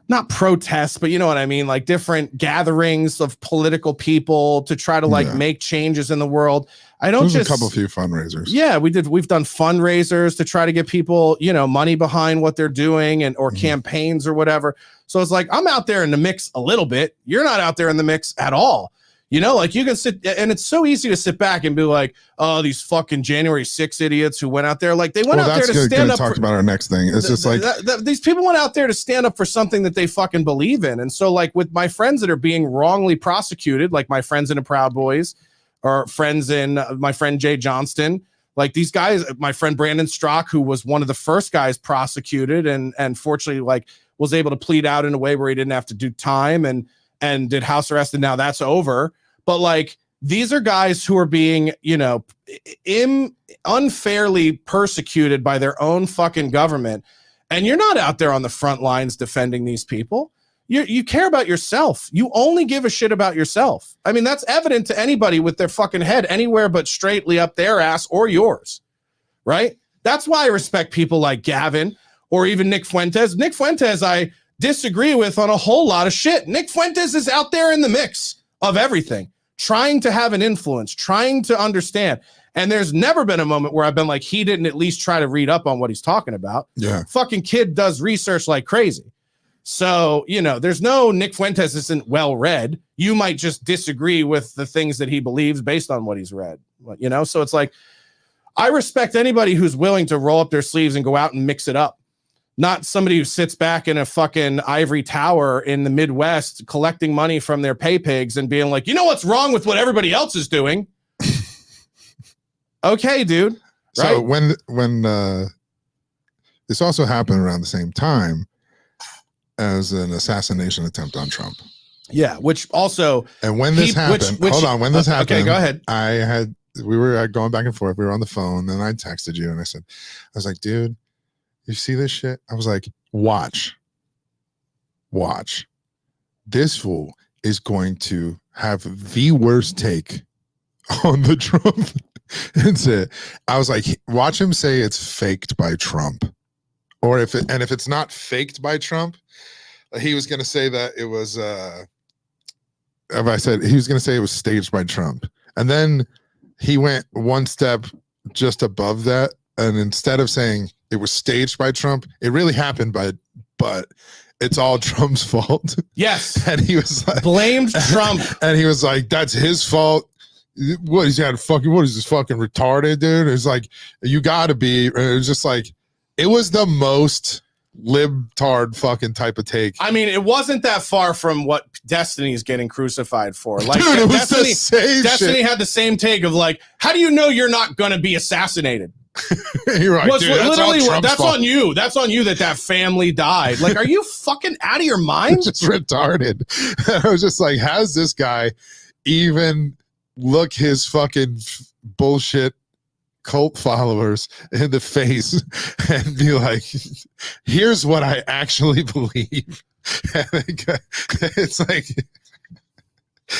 not protests, but you know what I mean? Like different gatherings of political people to try to like make changes in the world. I don't just a few fundraisers. Yeah, we've done fundraisers to try to get people, you know, money behind what they're doing or campaigns or whatever. So it's like, I'm out there in the mix a little bit. You're not out there in the mix at all. You know, like you can sit, and it's so easy to sit back and be like, oh, these fucking January 6 idiots who went out there. Like they went out there to stand up. Talk about our next thing. It's just like these people went out there to stand up for something that they fucking believe in. And so like with my friends that are being wrongly prosecuted, like my friends in the Proud Boys or friends in my friend Jay Johnston, like these guys, my friend Brandon Strock, who was one of the first guys prosecuted and fortunately like was able to plead out in a way where he didn't have to do time and did house arrest. And now that's over. But like, these are guys who are being, you know, unfairly persecuted by their own fucking government. And you're not out there on the front lines defending these people. You care about yourself. You only give a shit about yourself. I mean, that's evident to anybody with their fucking head anywhere but straightly up their ass or yours, right? That's why I respect people like Gavin or even Nick Fuentes. Nick Fuentes, disagree with on a whole lot of shit. Nick Fuentes is out there in the mix of everything, trying to have an influence, trying to understand. And there's never been a moment where I've been like, he didn't at least try to read up on what he's talking about. Yeah. Fucking kid does research like crazy. So, you know, there's no Nick Fuentes isn't well read. You might just disagree with the things that he believes based on what he's read, you know? So it's like, I respect anybody who's willing to roll up their sleeves and go out and mix it up. Not somebody who sits back in a fucking ivory tower in the Midwest collecting money from their pay pigs and being like, you know what's wrong with what everybody else is doing? Okay, dude. So right? when this also happened around the same time as an assassination attempt on Trump. Yeah, which also, and when this happened, hold on, when this happened, okay, go ahead. We were going back and forth. We were on the phone, and I texted you, and I was like, dude, you see this shit? I was like, watch. This fool is going to have the worst take on the Trump. That's it. I was like, watch him say it's faked by Trump. Or if it's not faked by Trump, he was going to say that it was, he was going to say it was staged by Trump. And then he went one step just above that. And instead of saying it was staged by Trump, it really happened but it's all Trump's fault. Yes. And he was like, blamed Trump. And he was like, that's his fault. What is that fucking, what is this fucking retarded, dude? It's like, you gotta be. It was just like, it was the most libtard fucking type of take. I mean, it wasn't that far from what Destiny's getting crucified for. Like, dude, it was the same Destiny shit. had the same take of like, how do you know you're not gonna be assassinated? You're right, dude, that's on you. That's on you that family died. Like, are you fucking out of your mind? Just retarded. I was just like, how's this guy even look his fucking bullshit cult followers in the face and be like, here's what I actually believe? It's like,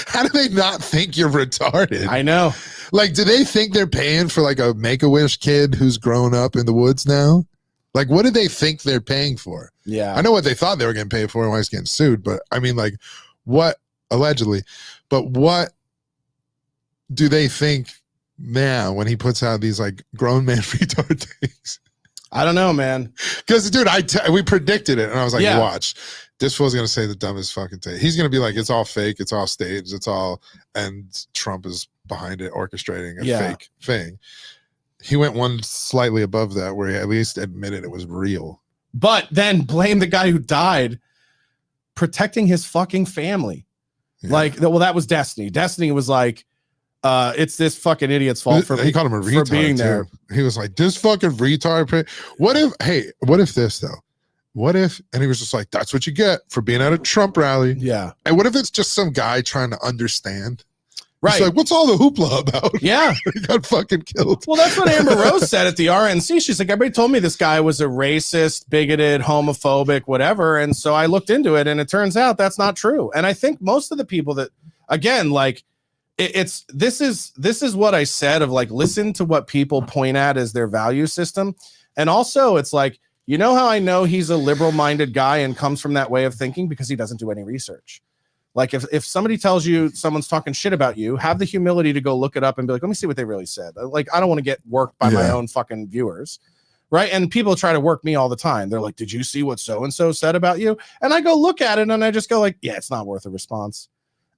how do they not think you're retarded? I know. Like, do they think they're paying for like a Make-A-Wish kid who's grown up in the woods now? Like, what do they think they're paying for? Yeah. I know what they thought they were getting paid for and why he's getting sued, but I mean, like, what, allegedly, but what do they think now when he puts out these like grown man retard things? I don't know, man. Because, dude, we predicted it, and I was like, yeah. watch. This fool's going to say the dumbest fucking thing. He's going to be like, it's all fake, it's all staged, it's all, and Trump is behind it, orchestrating a fake thing. He went one slightly above that, where he at least admitted it was real. But then blame the guy who died protecting his fucking family. Yeah. Like, well, that was Destiny. Destiny was like, it's this fucking idiot's fault for he called him a retard for being there. He was like, this fucking retard. What if this though? What if, and he was just like, that's what you get for being at a Trump rally. Yeah. And what if it's just some guy trying to understand? Right. He's like, what's all the hoopla about? Yeah. He got fucking killed. Well, that's what Amber Rose said at the RNC. She's like, everybody told me this guy was a racist, bigoted, homophobic, whatever. And so I looked into it, and it turns out that's not true. And I think most of the people that, again, like, this is what I said of like, listen to what people point at as their value system. And also it's like, you know how I know he's a liberal minded guy and comes from that way of thinking? Because he doesn't do any research. Like, if somebody tells you someone's talking shit about you, have the humility to go look it up and be like, let me see what they really said. Like, I don't want to get worked by my own fucking viewers. Right. And people try to work me all the time. They're like, did you see what so-and-so said about you? And I go look at it and I just go like, yeah, it's not worth a response.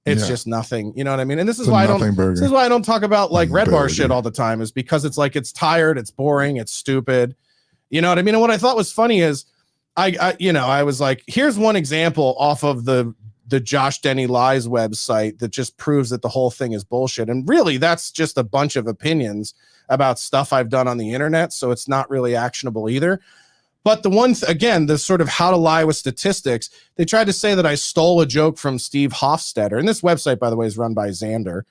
It's just nothing. You know what I mean? And this is why this is why I don't talk about like red bar shit all the time, is because it's like, it's tired, it's boring, it's stupid. You know what I mean? And what I thought was funny is I was like, here's one example off of the Josh Denny Lies website that just proves that the whole thing is bullshit. And really, that's just a bunch of opinions about stuff I've done on the internet. So it's not really actionable either. But the one, again, the sort of how to lie with statistics, they tried to say that I stole a joke from Steve Hofstetter. And this website, by the way, is run by Xander.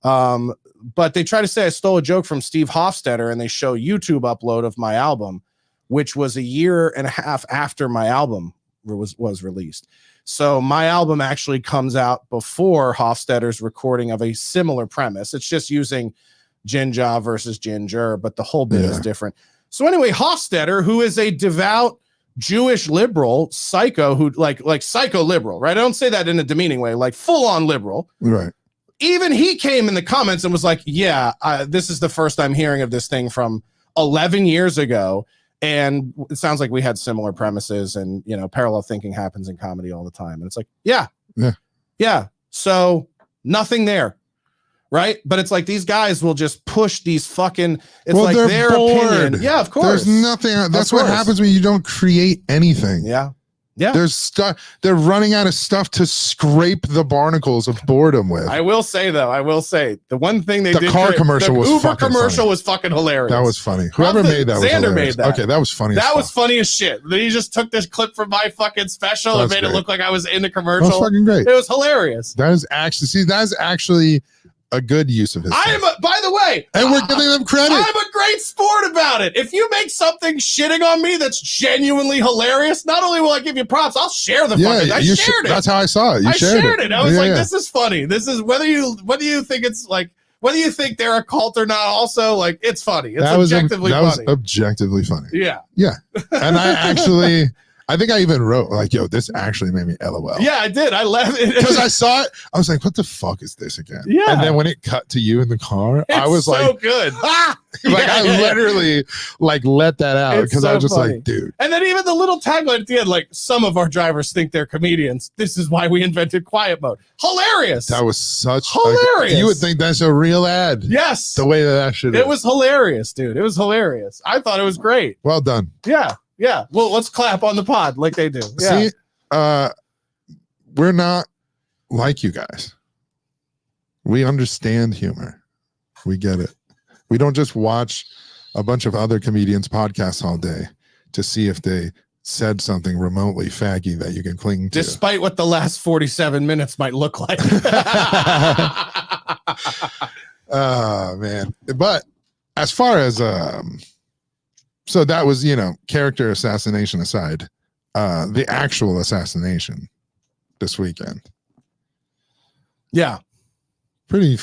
But they try to say I stole a joke from Steve Hofstetter, and they show YouTube upload of my album, which was a year and a half after my album was released. So my album actually comes out before Hofstetter's recording of a similar premise. It's just using Jinja versus Ginger, but the whole bit is different. So anyway, Hofstetter, who is a devout Jewish liberal psycho who like psycho liberal, right? I don't say that in a demeaning way, like full on liberal. Right. Even he came in the comments and was like, yeah, this is the first I'm hearing of this thing from 11 years ago. And it sounds like we had similar premises, and, you know, parallel thinking happens in comedy all the time. And it's like, yeah. So nothing there. Right. But it's like these guys will just push these fucking, it's like their opinion. Yeah, of course. There's nothing. That's what happens when you don't create anything. Yeah. There's stuff. They're running out of stuff to scrape the barnacles of boredom with. I will say the one thing they did. The car commercial was Uber commercial was fucking hilarious. That was funny. Whoever made that was Xander hilarious. made that. Okay, that was funny. That was funny as shit. He just took this clip from my fucking special and made it look like I was in the commercial. That was fucking great. It was hilarious. That is actually a good use of his. By the way, and we're giving them credit. I'm a great sport about it. If you make something shitting on me that's genuinely hilarious, not only will I give you props, I'll share the fucking. I shared it. That's how I saw it. I shared it. I was like, this is funny. This is whether you think it's like, whether you think they're a cult or not. Also, like, it's funny. It's objectively funny. That was objectively funny. Yeah. And I think I even wrote like, yo, this actually made me LOL. Yeah, I did. I laughed because I saw it. I was like, what the fuck is this again? Yeah. And then when it cut to you in the car, I was like, so good. I literally like let that out because I was just like, dude. And then even the little tagline at the end, like, some of our drivers think they're comedians. This is why we invented quiet mode. Hilarious. That was such hilarious. You would think that's a real ad. Yes. The way that shit is. It was hilarious, dude. It was hilarious. I thought it was great. Well done. Yeah. Well, let's clap on the pod like they do. Yeah. See, we're not like you guys. We understand humor. We get it. We don't just watch a bunch of other comedians' podcasts all day to see if they said something remotely faggy that you can cling to. Despite what the last 47 minutes might look like. Oh, man. But as far as so that was, character assassination aside, the actual assassination this weekend. Yeah. Pretty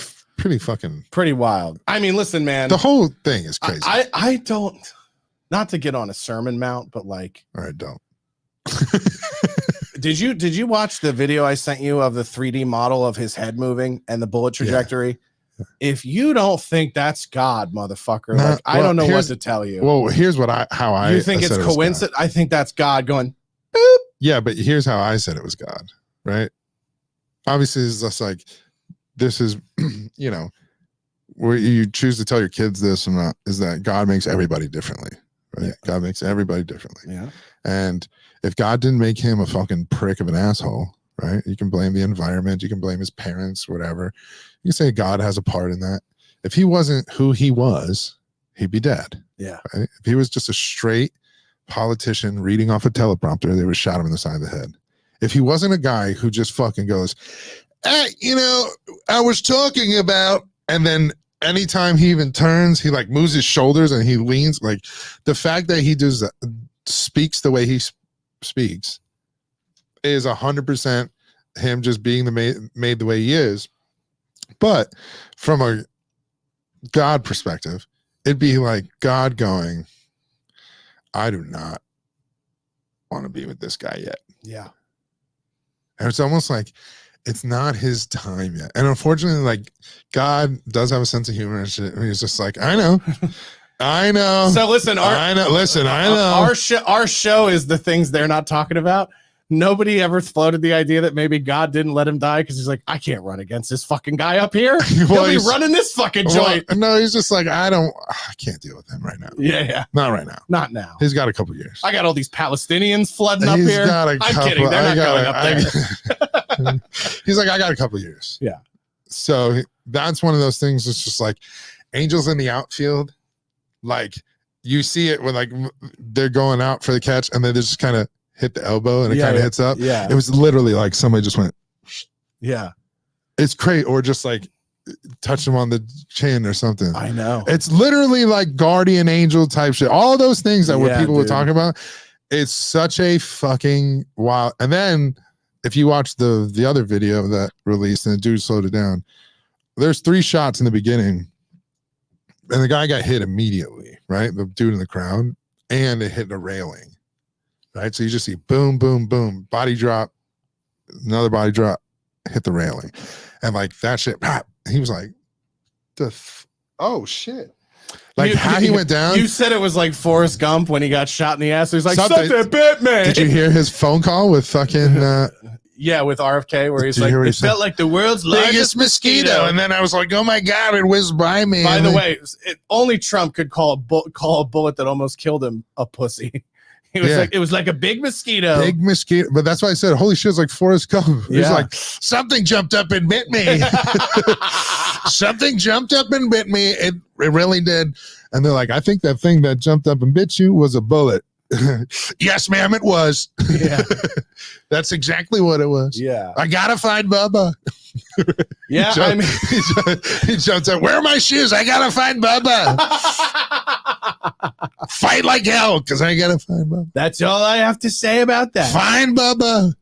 wild. I mean, listen, man. The whole thing is crazy. I don't, not to get on a sermon mount, but like. All right, don't. Did you watch the video I sent you of the 3D model of his head moving and the bullet trajectory? Yeah. If you don't think that's God, motherfucker, I don't know what to tell you. Well, here's how I you think it's coincidence. I think that's God going boop. Yeah, but here's how I said it was God, right? Obviously, it's just like, this is, where you choose to tell your kids this or not, is that God makes everybody differently, right? Yeah. God makes everybody differently. Yeah. And if God didn't make him a fucking prick of an asshole, right? You can blame the environment, you can blame his parents, whatever. You can say God has a part in that. If he wasn't who he was, he'd be dead. Yeah. Right? If he was just a straight politician reading off a teleprompter, they would shot him in the side of the head. If he wasn't a guy who just fucking goes, I was talking about, and then anytime he even turns, he like moves his shoulders and he leans, like the fact that he just speaks the way he speaks is 100% him just being made the way he is. But from a God perspective, it'd be like God going, I do not want to be with this guy yet. Yeah. And it's almost like it's not his time yet. And unfortunately, like, God does have a sense of humor and shit. And he's just like, I know. So listen, I know. Our show is the things they're not talking about. Nobody ever floated the idea that maybe God didn't let him die because he's like, I can't run against this fucking guy up here. He'll be running this fucking joint. No, he's just like, I can't deal with him right now. Yeah. Not right now. Not now. He's got a couple years. I got all these Palestinians flooding up here. I'm kidding. They're not going up there. He's like, I got a couple years. Yeah. So that's one of those things. It's just like angels in the outfield. Like you see it when like they're going out for the catch and then they just kind of hit the elbow and it kind of hits up. Yeah. It was literally like somebody just went. Yeah. It's crazy. Or just like touch them on the chin or something. I know. It's literally like guardian angel type shit. All those things that people were talking about. It's such a fucking wild. And then if you watch the other video that released and the dude slowed it down, there's 3 shots in the beginning and the guy got hit immediately, right? The dude in the crowd, and it hit a railing. right? So you just see boom, boom, boom, body drop, another body drop, hit the railing, and like that shit. Pop, he was like, oh shit. Like how he went down. You said it was like Forrest Gump when he got shot in the ass. He's like, Something. suck that bit, man. Did you hear his phone call with fucking yeah, with RFK, where he's like, it felt like the world's largest mosquito. And then I was like, oh my God, it whizzed by me. By the way, only Trump could call a bullet that almost killed him a pussy. He was like, it was like a big mosquito. Big mosquito. But that's why I said, holy shit, it's like Forrest Gump. He's like, something jumped up and bit me. Something jumped up and bit me. It really did. And they're like, I think that thing that jumped up and bit you was a bullet. Yes, ma'am, it was. Yeah. That's exactly what it was. Yeah. I gotta find Bubba. Yeah. He jumps up. Where are my shoes? I gotta find Bubba. Fight like hell, because I gotta find Bubba. That's all I have to say about that. Find Bubba.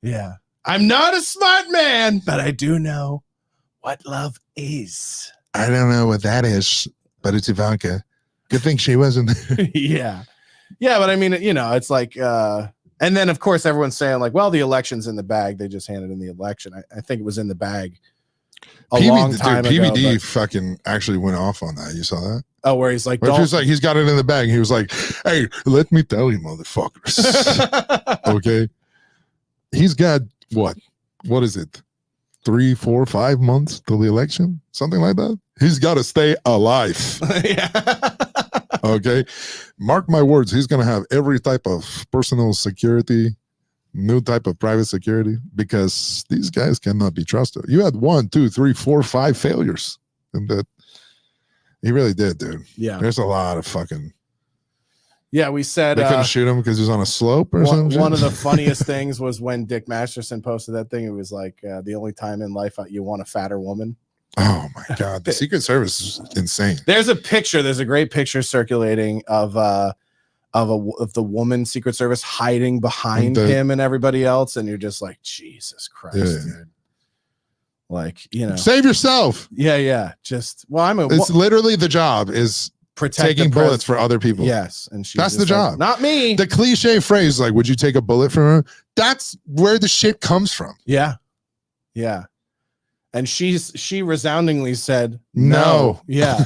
Yeah. I'm not a smart man, but I do know what love is. I don't know what that is, but it's Ivanka. Good thing she wasn't there. Yeah. Yeah, but I mean, it's like, and then of course everyone's saying like, well, the election's in the bag. They just handed in the election. I think it was in the bag a long time ago. PBD fucking actually went off on that. You saw that? Oh, where he's like, he's got it in the bag. He was like, hey, let me tell you, motherfuckers. Okay. He's got what is it? 3, 4, 5 months till the election? Something like that. He's got to stay alive. Yeah. Okay. Mark my words. He's going to have every type of personal security, new type of private security, because these guys cannot be trusted. You had 1, 2, 3, 4, 5 failures. And that he really did, dude. Yeah. There's a lot of fucking. Yeah. We said they couldn't shoot him because he was on a slope or something. One of the funniest things was when Dick Masterson posted that thing. It was like the only time in life you want a fatter woman. Oh my God. The Secret Service is insane. There's a great picture circulating of the woman Secret Service hiding behind him and everybody else. And you're just like, Jesus Christ, dude. Like, save yourself. Yeah. Yeah. Just, it's literally the job is taking bullets for other people. Yes. And that's the job. Not me. The cliche phrase, like, would you take a bullet from her? That's where the shit comes from. Yeah. Yeah. And she resoundingly said no. Yeah.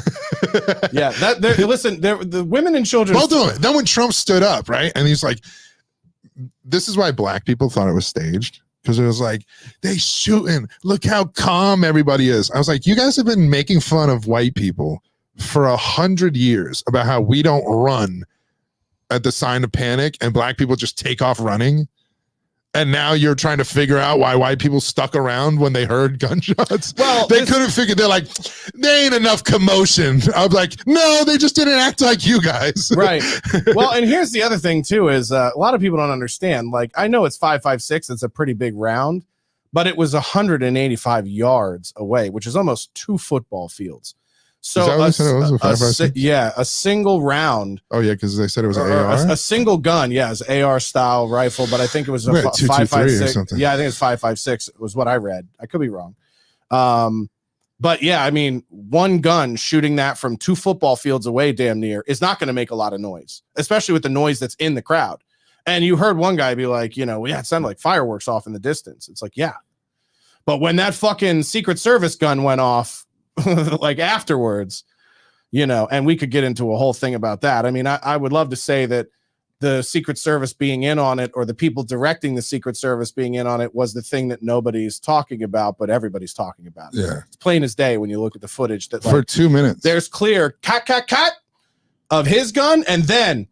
Yeah. Listen, the women and children. Both of them. Then when Trump stood up, right? And he's like, this is why black people thought it was staged. Because it was like, they shooting. Look how calm everybody is. I was like, you guys have been making fun of white people for 100 years about how we don't run at the sign of panic and black people just take off running. And now you're trying to figure out why white people stuck around when they heard gunshots. Well, they couldn't figure. They're like, there ain't enough commotion. I'm like, no, they just didn't act like you guys. Right. Well, and here's the other thing too, is a lot of people don't understand. Like, I know it's 5.56. It's a pretty big round, but it was 185 yards away, which is almost 2 football fields. So a single round. Oh yeah, because they said it was an AR. A single gun, yeah, it's AR style rifle, but I think it was a 5.56. Yeah, I think it's 5.56 was what I read. I could be wrong. But yeah, I mean, one gun shooting that from 2 football fields away, damn near, is not going to make a lot of noise, especially with the noise that's in the crowd. And you heard one guy be like, it sounded like fireworks off in the distance. It's like, yeah, but when that fucking Secret Service gun went off. Like afterwards, and we could get into a whole thing about that. I mean, I would love to say that the Secret Service being in on it, or the people directing the Secret Service being in on it, was the thing that nobody's talking about, but everybody's talking about. Yeah, it's plain as day when you look at the footage. That for 2 minutes, there's clear cut of his gun, and then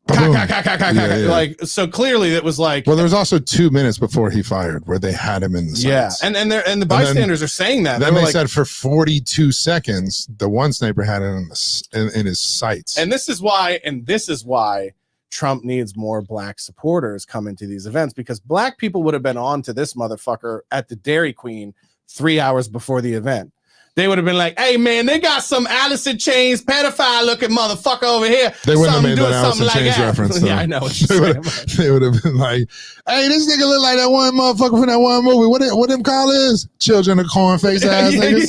like, so clearly it was like, well, there was also 2 minutes before he fired where they had him in the sights. Yeah, and the bystanders are saying that. Then they said for 42 seconds the one sniper had it in his sights. And this is why Trump needs more black supporters coming to these events, because black people would have been on to this motherfucker at the Dairy Queen 3 hours before the event. They would have been like, "Hey man, they got some Alice in Chains pedophile looking motherfucker over here." They wouldn't have Something made doing that Alice in something Chains that. reference. Though. Yeah, I know. What you're saying, They would have been like, "Hey, this nigga look like that one motherfucker from that one movie. What them call is? Children of corn face ass niggas.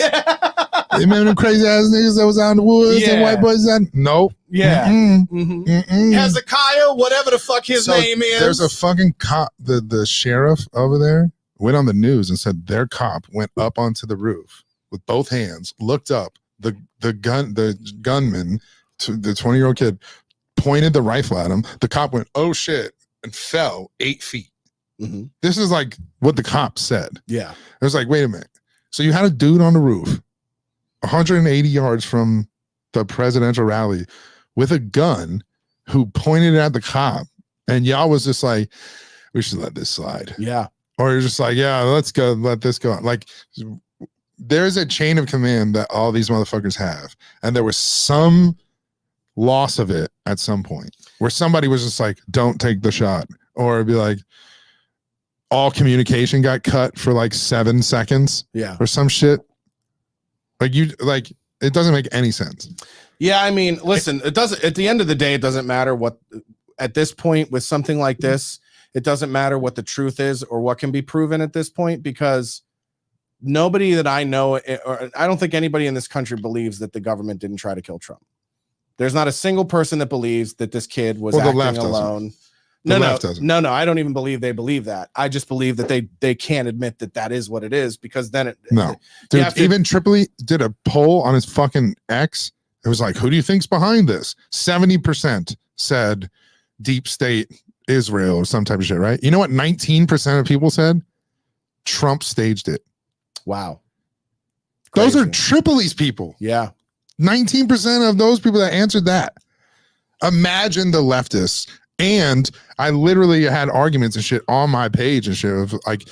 You remember them crazy ass niggas that was out in the woods and white boys? Nope. Yeah. Mm-mm. Hezekiah, whatever the fuck his name is. There's a fucking cop. The sheriff over there went on the news and said their cop went up onto the roof with both hands, looked up. The gunman, to the 20-year-old kid, pointed the rifle at him. The cop went, "Oh shit," and fell 8 feet. This is like what the cop said. Yeah. It was like, wait a minute. So you had a dude on the roof, 180 yards from the presidential rally, with a gun, who pointed at the cop, and y'all was just like, "We should let this slide." Yeah. Or you're just like, "Yeah, let's go, let this go." Like, there's a chain of command that all these motherfuckers have, and there was some loss of it at some point where somebody was just like, "Don't take the shot," or it'd be like all communication got cut for like 7 seconds, or some shit. Like it doesn't make any sense. Yeah, I mean, listen, it doesn't. At the end of the day, it doesn't matter what. At this point, with something like this, it doesn't matter what the truth is or what can be proven at this point, because nobody that I know, or I don't think anybody in this country believes that the government didn't try to kill Trump. There's not a single person that believes that this kid was acting alone. No, I don't even believe they believe that. I just believe that they can't admit that is what it is, because then dude, even Tripoli did a poll on his fucking X. It was like, who do you think's behind this? 70% said deep state Israel or some type of shit, right? You know what 19% of people said? Trump staged it. Wow. Those are Tripoli's people. Yeah. 19% of those people that answered that. Imagine the leftists. And I literally had arguments and shit on my page and shit of like,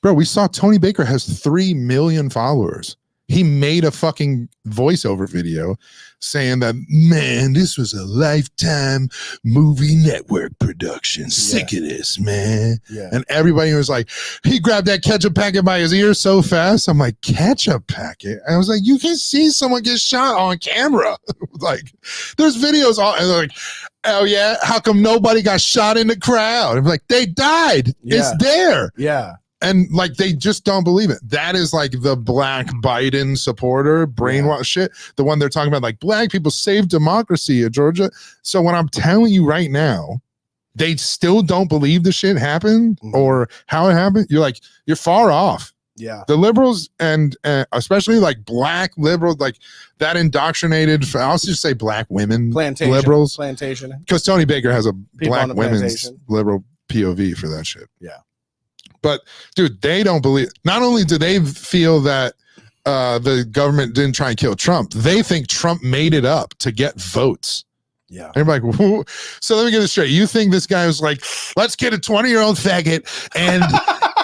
bro, we saw Tony Baker has 3 million followers. He made a fucking voiceover video saying that, "Man, this was a Lifetime movie network production. Sick of this, man." Yeah. And everybody was like, he grabbed that ketchup packet by his ear so fast. I'm like, ketchup packet? I was like, you can see someone get shot on camera. Like, there's videos all, and they're like, "Oh yeah, how come nobody got shot in the crowd?" I'm like, they died. Yeah. It's there. Yeah. And like, they just don't believe it. That is like the black Biden supporter brainwash shit. The one they're talking about, like, black people save democracy in Georgia. So when I'm telling you right now, they still don't believe the shit happened or how it happened. You're like, you're far off. Yeah. The liberals and especially like black liberals, like that indoctrinated, I'll just say black women liberals. Plantation. Because Tony Baker has a People black on the women's plantation. liberal POV for that shit. Yeah. But dude, they don't believe. Not only do they feel that the government didn't try and kill Trump, they think Trump made it up to get votes. Yeah. Everybody like, whoa. So let me get this straight. You think this guy was like, let's get a 20-year-old faggot and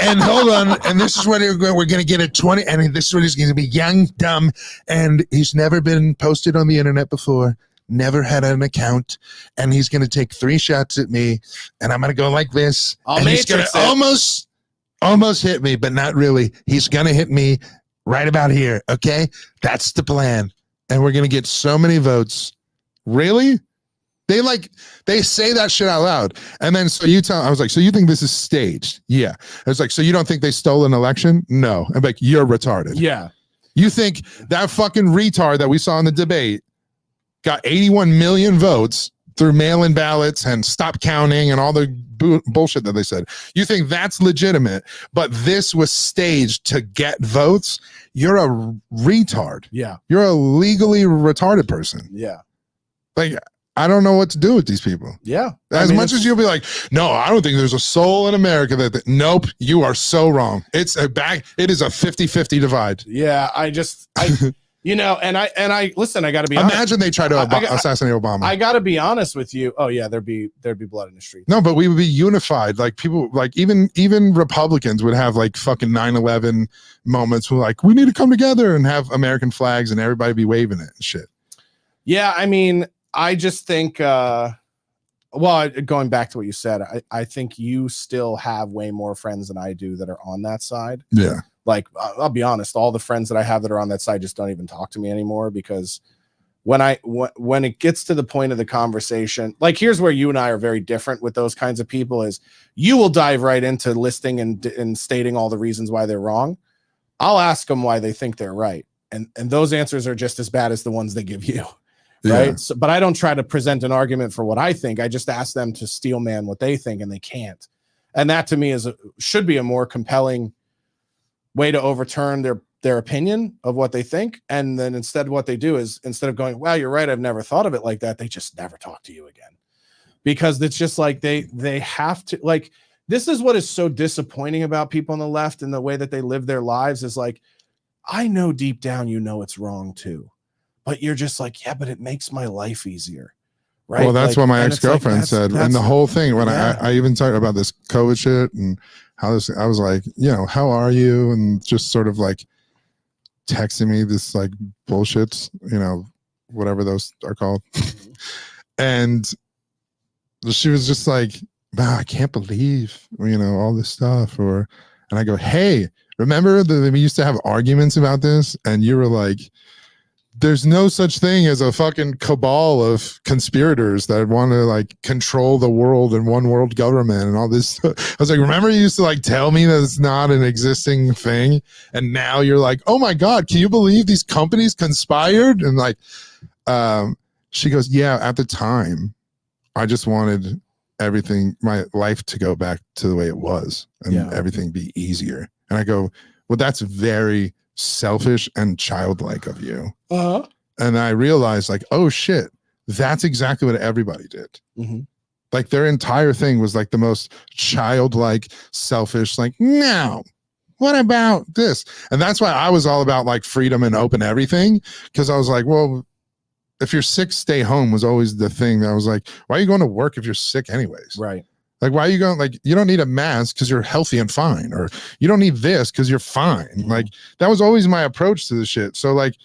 and hold on, and this is what we're going to get a 20, and this is what he's going to be, young, dumb, and he's never been posted on the internet before, never had an account, and he's going to take 3 shots at me, and I'm going to go like this, and he's going to almost hit me, but not really. He's going to hit me right about here, okay? That's the plan, and we're going to get so many votes. Really? They say that shit out loud. And then so I was like, so you think this is staged? Yeah. I was like, so you don't think they stole an election? No. I'm like, you're retarded. Yeah. You think that fucking retard that we saw in the debate got 81 million votes through mail-in ballots and stop counting and all the bullshit that they said. You think that's legitimate, but this was staged to get votes? You're a retard. Yeah. You're a legally retarded person. Yeah. Like, I don't know what to do with these people. Yeah. As much as you'll be like, no, I don't think there's a soul in America that nope, you are so wrong. It is a 50-50 divide. Yeah. You know, and I listen, I gotta be honest. Imagine they try to assassinate Obama. I gotta be honest with you. Oh yeah, there'd be blood in the street. No, but we would be unified. Like people, like even Republicans would have like fucking 9/11 moments where like, we need to come together and have American flags and everybody be waving it and shit. Yeah, I mean, I just think going back to what you said, I think you still have way more friends than I do that are on that side. Yeah. Like, I'll be honest, all the friends that I have that are on that side just don't even talk to me anymore, because when it gets to the point of the conversation, like, here's where you and I are very different with those kinds of people, is you will dive right into listing and stating all the reasons why they're wrong. I'll ask them why they think they're right. And those answers are just as bad as the ones they give you. Right. Yeah. So, but I don't try to present an argument for what I think. I just ask them to steel man what they think, and they can't. And that to me should be a more compelling way to overturn their opinion of what they think. And then instead, what they do is, instead of going, wow, you're right, I've never thought of it like that, they just never talk to you again. Because it's just like they have to, like, this is what is so disappointing about people on the left and the way that they live their lives, is like, I know deep down you know it's wrong too, but you're just like, yeah, but it makes my life easier. Right. Well, that's like, what my ex-girlfriend said. And the whole thing, when I even talked about this COVID shit and how this, I was like, how are you? And just sort of like texting me this like bullshit, whatever those are called. And she was just like, wow, I can't believe, all this stuff. And I go, hey, remember that we used to have arguments about this? And you were like, there's no such thing as a fucking cabal of conspirators that want to like control the world and one world government and all this stuff. I was like, remember you used to like tell me that it's not an existing thing, and now you're like, oh my God, can you believe these companies conspired? And like, she goes, yeah, at the time I just wanted my life to go back to the way it was and everything be easier. And I go, well, that's very selfish and childlike of you. And I realized, like, oh shit, that's exactly what everybody did. Like, their entire thing was like the most childlike, selfish, like, no, what about this? And that's why I was all about like freedom and open everything, because I was like, well, if you're sick, stay home was always the thing that I was like, why are you going to work if you're sick anyways? Right. Like, why are you going, like, you don't need a mask because you're healthy and fine, or you don't need this because you're fine. Like, that was always my approach to the shit. So like,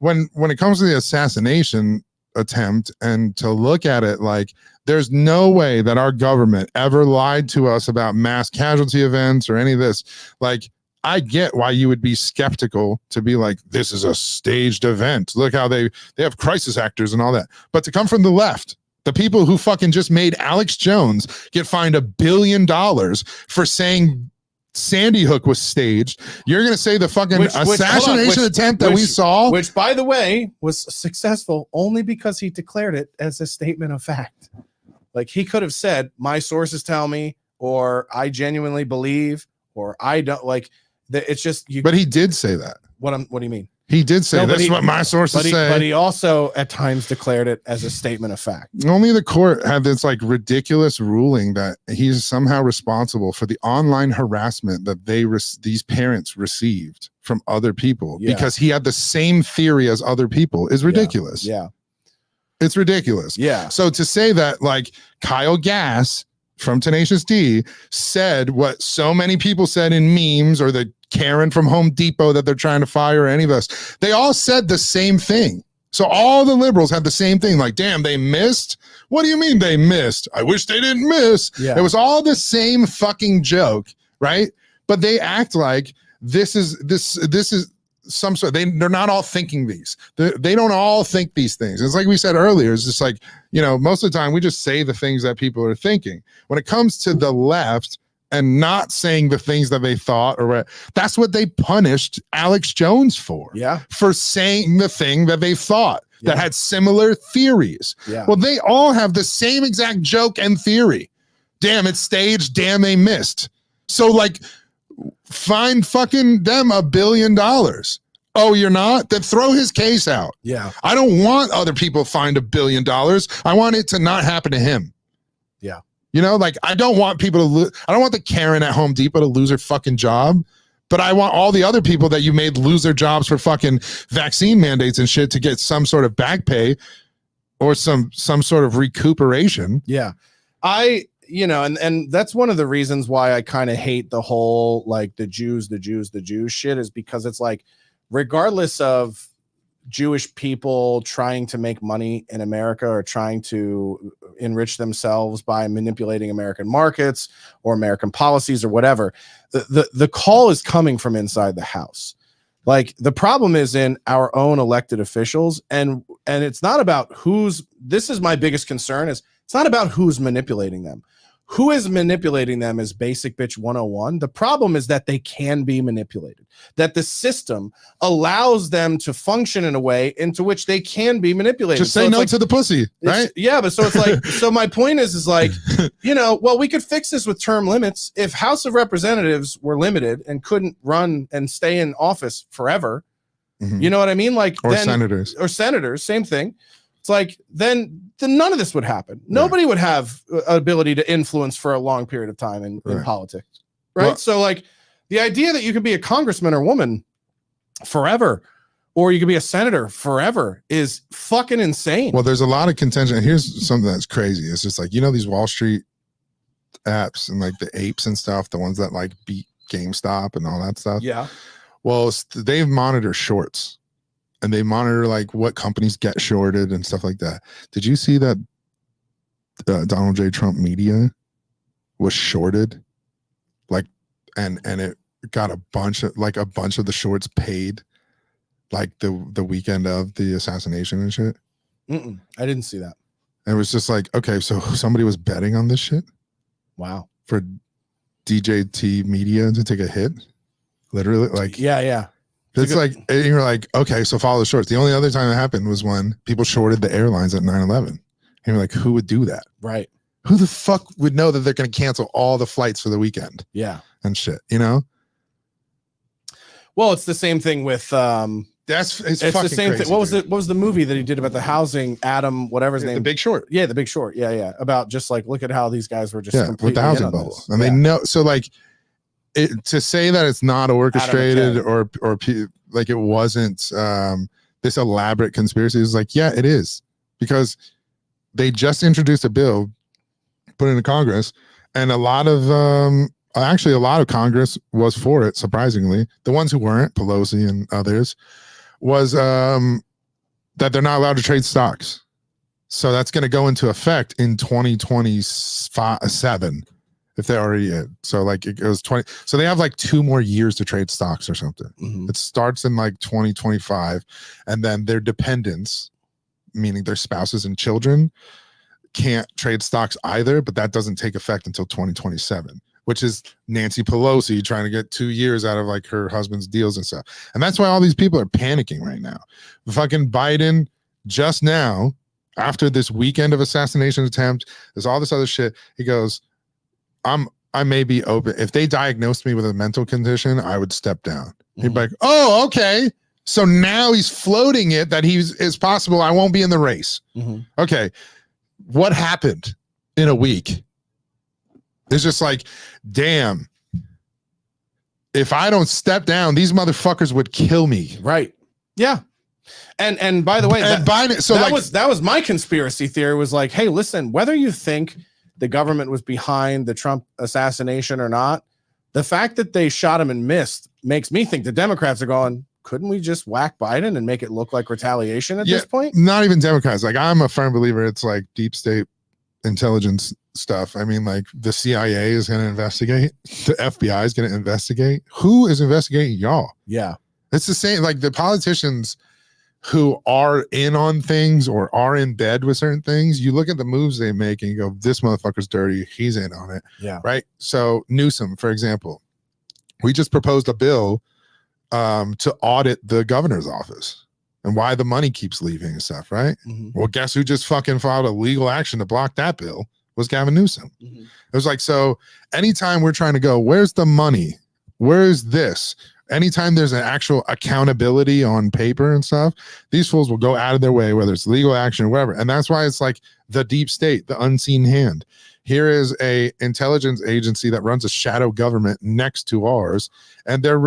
when it comes to the assassination attempt, and to look at it like, there's no way that our government ever lied to us about mass casualty events or any of this. Like, I get why you would be skeptical to be like, this is a staged event. Look how they have crisis actors and all that. But to come from the left, the people who fucking just made Alex Jones get fined $1 billion for saying Sandy Hook was staged, you're going to say the fucking assassination attempt that we saw, which by the way was successful only because he declared it as a statement of fact. Like, he could have said, my sources tell me, or I genuinely believe, or I don't, like, it's just you. But he did say that. What do you mean? He did say that's what my sources say. But he also at times declared it as a statement of fact. Only the court had this like ridiculous ruling that he's somehow responsible for the online harassment that these parents received from other people because he had the same theory as other people is ridiculous. Yeah. It's ridiculous. Yeah. So to say that like Kyle Gass from Tenacious D said what so many people said in memes, or the Karen from Home Depot that they're trying to fire, or any of us, they all said the same thing. So all the liberals had the same thing, like, damn, they missed. What do you mean they missed? I wish they didn't miss. It was all the same fucking joke, right? But they act like this is some sort. They're not all thinking these. They don't all think these things. It's like we said earlier. It's just like, most of the time we just say the things that people are thinking. When it comes to the left and not saying the things that they thought, or that's what they punished Alex Jones for. For saying the thing that they thought that had similar theories. Well, they all have the same exact joke and theory. Damn, it's staged. Damn, they missed. So like, find fucking them $1 billion. Oh, you're not? Then throw his case out. I don't want other people fined $1 billion. I want it to not happen to him. Like, I don't want people to lose. I don't want the Karen at Home Depot to lose her fucking job, but I want all the other people that you made lose their jobs for fucking vaccine mandates and shit to get some sort of back pay or some sort of recuperation. And that's one of the reasons why I kind of hate the whole, like, the Jews shit, is because it's like, regardless of Jewish people trying to make money in America or trying to enrich themselves by manipulating American markets or American policies or whatever. The call is coming from inside the house. Like, the problem is in our own elected officials, and it's not about this is my biggest concern, is it's not about who's manipulating them. Who is manipulating them is basic bitch 101. The problem is that they can be manipulated, that the system allows them to function in a way into which they can be manipulated. Just say no to the pussy, right? Yeah, but so it's like, so my point is like, well, we could fix this with term limits. If House of Representatives were limited and couldn't run and stay in office forever, you know what I mean? Like, or senators, same thing. It's like, then none of this would happen. Nobody would have ability to influence for a long period of time in politics. Right. Well, so like, the idea that you could be a congressman or woman forever, or you could be a senator forever, is fucking insane. Well, there's a lot of contention. Here's something that's crazy. It's just like, these Wall Street apps and like the apes and stuff, the ones that like beat GameStop and all that stuff. Yeah. Well, they monitor shorts. And they monitor like what companies get shorted and stuff like that. Did you see that Donald J. Trump media was shorted? Like, and it got a bunch of the shorts paid, like the weekend of the assassination and shit. I didn't see that. And it was just like, okay, so somebody was betting on this shit. Wow. For DJT media to take a hit, literally, like yeah. It's like, and you're like, okay, so follow the shorts. The only other time it happened was when people shorted the airlines at 9/11. And you're like, who would do that? Right. Who the fuck would know that they're going to cancel all the flights for the weekend? Yeah. And shit, Well, it's the same thing with it's fucking the same crazy, thing. What was the movie that he did about the housing? Adam, whatever his name. The Big Short. Yeah, The Big Short. Yeah. About just like, look at how these guys were just with the housing bubble, and they know. So like, to say that it's not orchestrated or like it wasn't this elaborate conspiracy is like, yeah, it is, because they just introduced a bill, put it into Congress, and a lot of Congress was for it. Surprisingly, the ones who weren't, Pelosi and others, was that they're not allowed to trade stocks. So that's going to go into effect in 2027. If they already in. So like it goes 20. So they have like 2 more years to trade stocks or something. It starts in like 2025. And then their dependents, meaning their spouses and children, can't trade stocks either, but that doesn't take effect until 2027, which is Nancy Pelosi trying to get 2 years out of like her husband's deals and stuff. And that's why all these people are panicking right now. Fucking Biden just now, after this weekend of assassination attempt, there's all this other shit. He goes, I may be open. If they diagnosed me with a mental condition, I would step down. He'd be like, oh, okay. So now he's floating it that it's possible I won't be in the race. Okay. What happened in a week? It's just like, damn. If I don't step down, these motherfuckers would kill me. Right. Yeah. And by the way, that was my conspiracy theory, was like, hey, listen, whether you think the government was behind the Trump assassination or not, the fact that they shot him and missed makes me think the Democrats are going, couldn't we just whack Biden and make it look like retaliation at this point? Not even Democrats. Like, I'm a firm believer it's like deep state intelligence stuff. I mean, like, the CIA is going to investigate. The FBI is going to investigate. Who is investigating y'all? Yeah. It's the same. Like, the politicians who are in on things or are in bed with certain things, you look at the moves they make and you go, this motherfucker's dirty. He's in on it. Yeah. Right. So Newsom, for example, we just proposed a bill to audit the governor's office and why the money keeps leaving and stuff. Right. Well, guess who just fucking filed a legal action to block that bill? Was Gavin Newsom. It was like, so anytime we're trying to go, where's the money? Where's this? Anytime there's an actual accountability on paper and stuff, these fools will go out of their way, whether it's legal action or whatever. And that's why it's like the deep state, the unseen hand. Here is a intelligence agency that runs a shadow government next to ours, and they're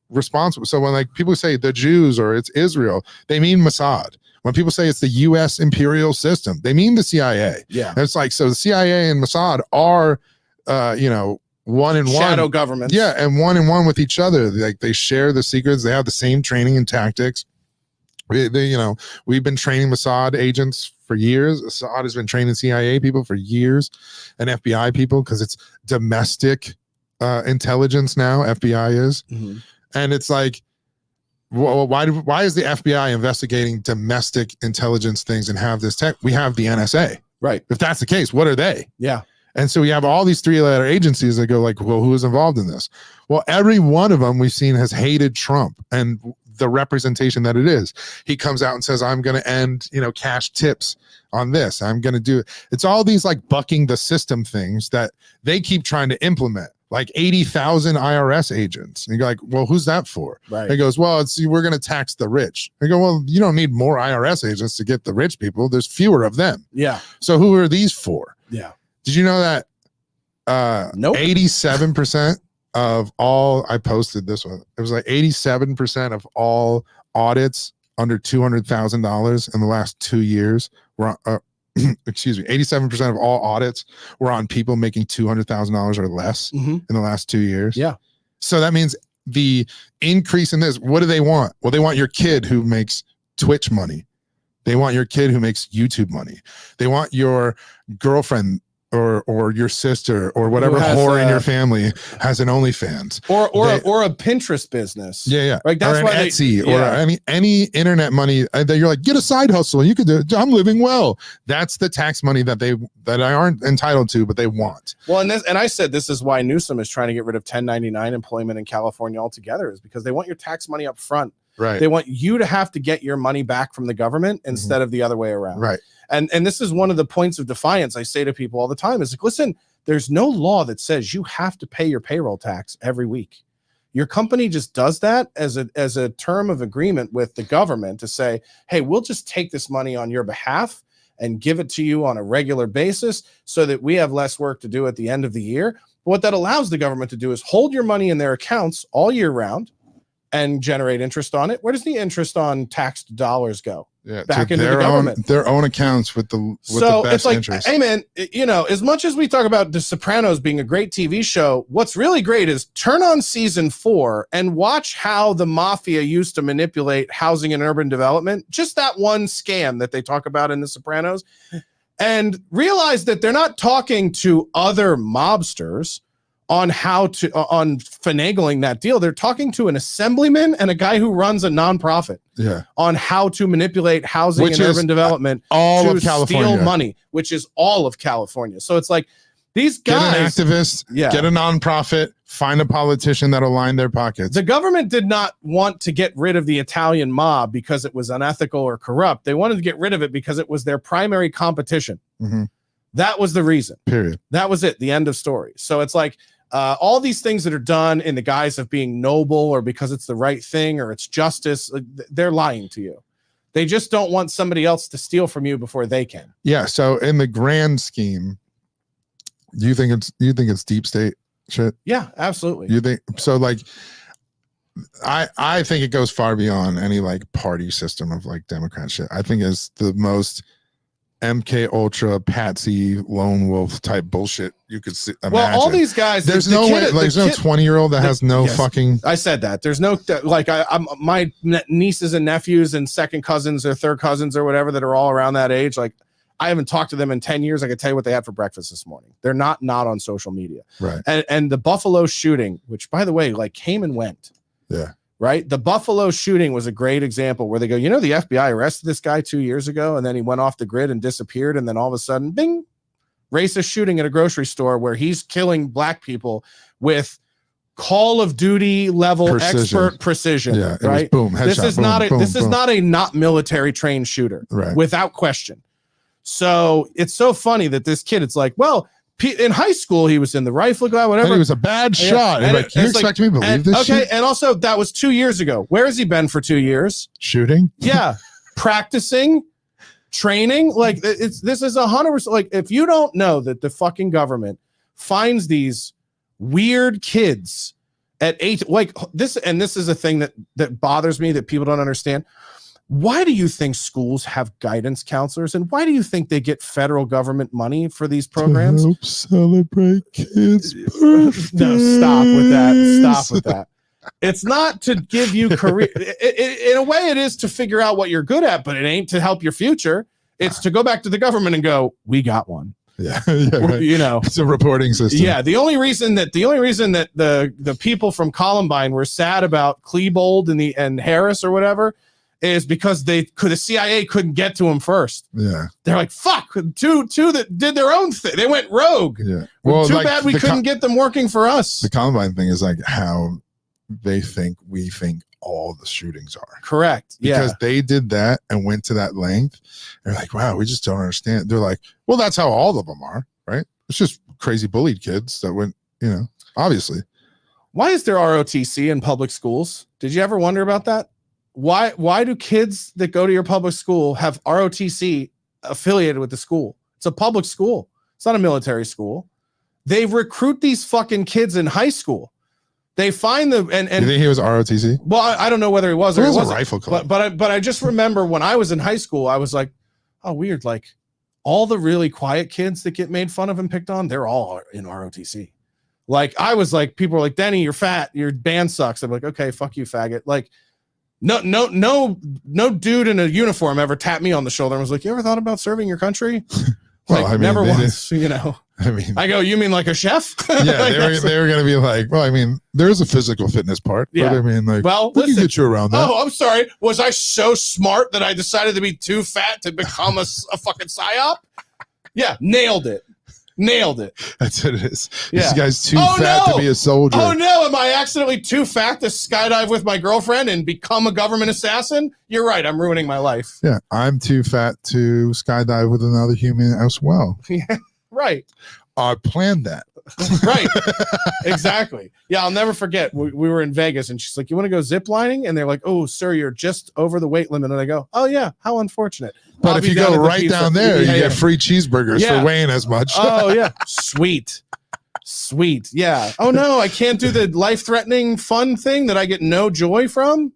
responsible. So when like people say the Jews or it's Israel, they mean Mossad. When people say it's the U.S. imperial system, they mean the CIA. Yeah. And it's like, so the CIA and Mossad are, one and one shadow governments. Yeah, and one with each other. Like, they share the secrets. They have the same training and tactics. We've been training Mossad agents for years. Mossad has been training CIA people for years and FBI people because it's domestic intelligence now. FBI is. Mhm. And it's like, why is the FBI investigating domestic intelligence things and have this tech? We have the NSA. Right. If that's the case, what are they? Yeah. And so we have all these 3-letter agencies that go like, well, who is involved in this? Well, every one of them we've seen has hated Trump and the representation that it is. He comes out and says, I'm going to end, cash tips on this. I'm going to do it. It's all these like bucking the system things that they keep trying to implement, like 80,000 IRS agents. And you're like, well, who's that for? Right. He goes, well, we're going to tax the rich. I go, well, you don't need more IRS agents to get the rich people. There's fewer of them. Yeah. So who are these for? Yeah. Did you know that Nope. 87% of all, I posted this one, it was like 87% of all audits under $200,000 in the last 2 years were excuse me, 87% of all audits were on people making $200,000 or less in the last 2 years. Yeah. So that means the increase in this, what do they want? Well, they want your kid who makes Twitch money. They want your kid who makes YouTube money. They want your girlfriend or your sister or whatever whore in your family has an OnlyFans or a Pinterest business. Yeah. Like that's or an why Etsy or any internet money that you're like, get a side hustle. You could do it. I'm living well. That's the tax money that I aren't entitled to, but they want. Well, and I said this is why Newsom is trying to get rid of 1099 employment in California altogether, is because they want your tax money up front. Right. They want you to have to get your money back from the government instead of the other way around. Right. And this is one of the points of defiance I say to people all the time is like, listen, there's no law that says you have to pay your payroll tax every week. Your company just does that as a term of agreement with the government to say, hey, we'll just take this money on your behalf and give it to you on a regular basis so that we have less work to do at the end of the year. But what that allows the government to do is hold your money in their accounts all year round and generate interest on it. Where does the interest on taxed dollars go? Yeah, back into the government. Their own accounts with the best it's like, interest. hey man, as much as we talk about The Sopranos being a great TV show, what's really great is turn on season 4 and watch how the mafia used to manipulate housing and urban development. Just that one scam that they talk about in The Sopranos, and realize that they're not talking to other mobsters on on finagling that deal. They're talking to an assemblyman and a guy who runs a nonprofit on how to manipulate housing and urban development all of California. Steal money, which is all of California. So it's like these guys get an activist, get a nonprofit, find a politician that'll line their pockets. The government did not want to get rid of the Italian mob because it was unethical or corrupt. They wanted to get rid of it because it was their primary competition. That was the reason. Period. That was it. The end of story. So it's like, all these things that are done in the guise of being noble or because it's the right thing or it's justice, they're lying to you. They just don't want somebody else to steal from you before they can. Yeah. So in the grand scheme, do you think it's deep state shit? Yeah, absolutely. You think so? Like, I think it goes far beyond any like party system of like Democrat shit. I think it's the most MK Ultra Patsy lone wolf type bullshit you could see. Imagine. Well, all these guys, there's no 20-year-old that has no fucking. I said that there's no like my nieces and nephews and second cousins or third cousins or whatever that are all around that age. Like I haven't talked to them in 10 years. I could tell you what they had for breakfast this morning. They're not on social media. Right. And the Buffalo shooting, which by the way, like came and went. Yeah. Right. The Buffalo shooting was a great example where they go, the FBI arrested this guy 2 years ago and then he went off the grid and disappeared. And then all of a sudden, bing, racist shooting at a grocery store where he's killing black people with Call of Duty level expert precision. Yeah, right. Boom. Headshot, this is not a not military trained shooter. Right. Without question. So it's so funny that this kid, it's like, well, in high school, he was in the rifle guy, whatever. And he was a bad shot. And like, you expect me to believe this okay, shit? and also that was 2 years ago. Where has he been for 2 years? Shooting? Yeah. Practicing, training. Like this is 100%. Like if you don't know that the fucking government finds these weird kids at 8, like this, and this is a thing that bothers me that people don't understand. Why do you think schools have guidance counselors, and why do you think they get federal government money for these programs? To help celebrate kids' birthdays. No, stop with that. Stop with that. It's not to give you career. In a way, it is to figure out what you're good at, but it ain't to help your future. It's to go back to the government and go, we got one. Yeah, right. You know, it's a reporting system. Yeah, the only reason that the people from Columbine were sad about Klebold and Harris or whatever is because the CIA couldn't get to him first. Yeah, they're like, fuck, two that did their own thing. They went rogue. Yeah, well, too bad we couldn't get them working for us. The Columbine thing is like how they think we think all the shootings are. Correct. Because they did that and went to that length. They're like, wow, we just don't understand. They're like, well, that's how all of them are, right? It's just crazy bullied kids that went, you know, obviously. Why is there ROTC in public schools? Did you ever wonder about that? Why do kids that go to your public school have ROTC affiliated with the school? It's a public school. It's not a military school. They recruit these fucking kids in high school. They find the and you think he was ROTC? Well, I don't know whether he was or it he wasn't. A rifle club. But I just remember when I was in high school, I was like, oh, weird. Like all the really quiet kids that get made fun of and picked on, they're all in ROTC. Like I was like, people were like, Denny, you're fat. Your band sucks. I'm like, okay, fuck you, faggot. Like no dude in a uniform ever tapped me on the shoulder and was like, you ever thought about serving your country? Well, like, I mean, never once, you know. I mean, I go, you mean like a chef? Yeah, they were going to be like, well, I mean, there's a physical fitness part. Yeah. But I mean, like, well, we can get you around that. Oh, I'm sorry. Was I so smart that I decided to be too fat to become a fucking psyop? Yeah, nailed it. That's what it is. Yeah. This guy's too fat to be a soldier. Oh, no. Am I accidentally too fat to skydive with my girlfriend and become a government assassin? You're right. I'm ruining my life. Yeah, I'm too fat to skydive with another human as well. Yeah, right. I planned that. Right. Exactly. Yeah, I'll never forget. We were in Vegas and she's like, you want to go zip lining? And they're like, oh, sir, you're just over the weight limit. And I go, oh, yeah. How unfortunate. But if you go right down there, you get free cheeseburgers for weighing as much. Oh, yeah. Sweet. Yeah. Oh, no, I can't do the life-threatening fun thing that I get no joy from.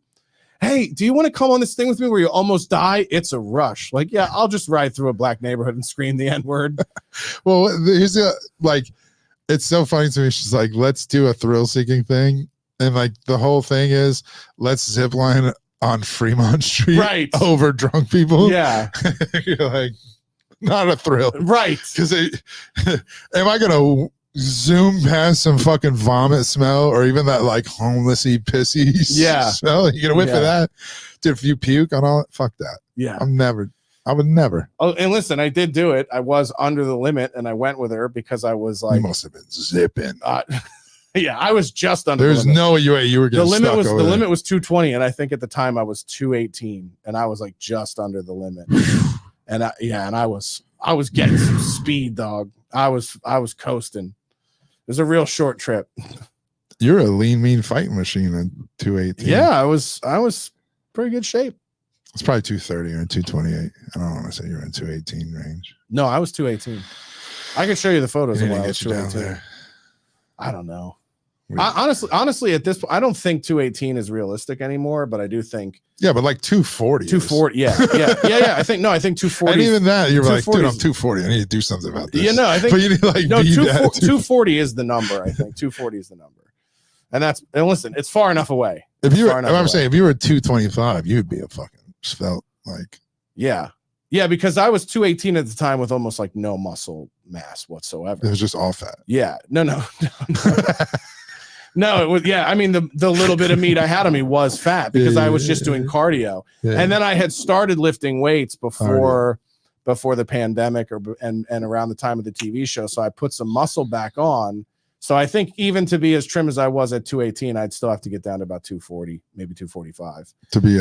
Hey, do you want to come on this thing with me where you almost die? It's a rush. Like, yeah, I'll just ride through a black neighborhood and scream the N-word. Well, here's it's so funny to me. She's like, let's do a thrill-seeking thing. And like the whole thing is, let's zip line on Fremont Street over drunk people. Yeah. You're like, not a thrill. Right. Because am I going to zoom past some fucking vomit smell or even that like homelessy pissy smell? You get a whiff of that? Dude, if you puke on all, fuck that. Yeah. I would never. Oh, and listen, I did do it. I was under the limit and I went with her because I was like, you must have been zipping. Yeah, I was just under. There's no way you were getting the limit was 220, and I think at the time I was 218, and I was like just under the limit. And I was getting some speed, dog. I was coasting. It was a real short trip. You're a lean, mean fighting machine at 218. Yeah, I was pretty good shape. It's probably 230 or 228. I don't want to say you're in 218 range. No, I was 218. I can show you the photos of when I was down 218. there. I don't know. Honestly, at this point, I don't think 218 is realistic anymore, but I do think. Yeah, but like 240. 240. Yeah. I think 240. And even that, you're like, dude, I'm 240. I need to do something about this. Yeah, no, I think. But you need to like, no, 240 is the number. I think 240 is the number. And listen, it's far enough away. If you were 225, you'd be a fucking felt like. Yeah, because I was 218 at the time with almost like no muscle mass whatsoever. It was just all fat. Yeah, no. No, it was. Yeah, I mean the little bit of meat I had on me was fat because I was just doing cardio, and then I had started lifting weights before the pandemic and around the time of the TV show. So I put some muscle back on. So I think even to be as trim as I was at 218, I'd still have to get down to about 240, maybe 245 to be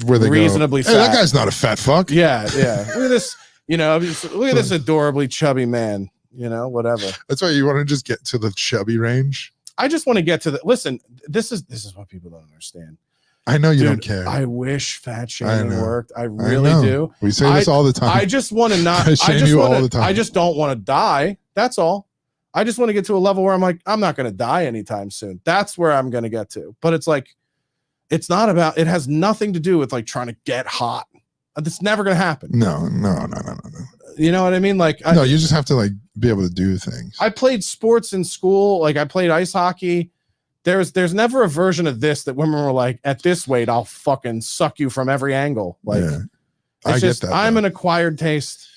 where they reasonably go, fat. Hey, that guy's not a fat fuck. Yeah. Look at this. Look at this adorably chubby man. Whatever. That's why you want to just get to the chubby range. I just want to get to the. Listen, this is what people don't understand. I know you don't care. I wish fat shaming worked. I really do. We say this all the time. I just want to not. I shame you all the time. I just don't want to die. That's all. I just want to get to a level where I'm like, I'm not going to die anytime soon. That's where I'm going to get to. But it's like, it's not about. It has nothing to do with like trying to get hot. That's never going to happen. No. You know what I mean? Like, no, you just have to like be able to do things. I played sports in school. Like I played ice hockey. there's never a version of this that women were like, at this weight, I'll fucking suck you from every angle. Like, I just, get that. I'm though. an acquired taste,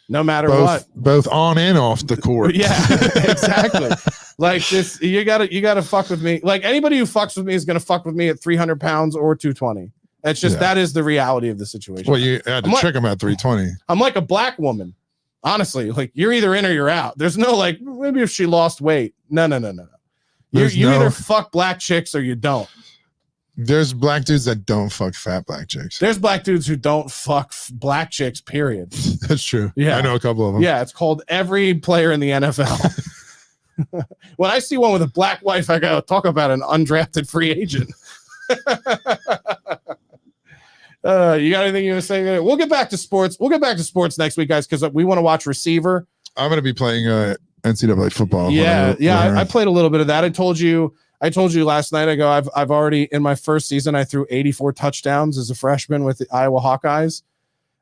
no matter what. Both on and off the court. Yeah, exactly. Like this, you gotta fuck with me. Like anybody who fucks with me is gonna fuck with me at 300 pounds or 220. It's just that is the reality of the situation. Well, you had to trick him at 320. I'm like a black woman, honestly. Like you're either in or you're out. There's no like maybe if she lost weight. No. You either fuck black chicks or you don't. There's black dudes that don't fuck fat black chicks. There's black dudes who don't fuck black chicks, period. That's true. Yeah. I know a couple of them. Yeah, it's called every player in the NFL. When I see one with a black wife, I gotta talk about an undrafted free agent. You got anything you want to say? We'll get back to sports. We'll get back to sports next week, guys, because we want to watch receiver. I'm going to be playing NCAA football. Yeah, I played a little bit of that. I told you last night. I go. I've already in my first season. I threw 84 touchdowns as a freshman with the Iowa Hawkeyes,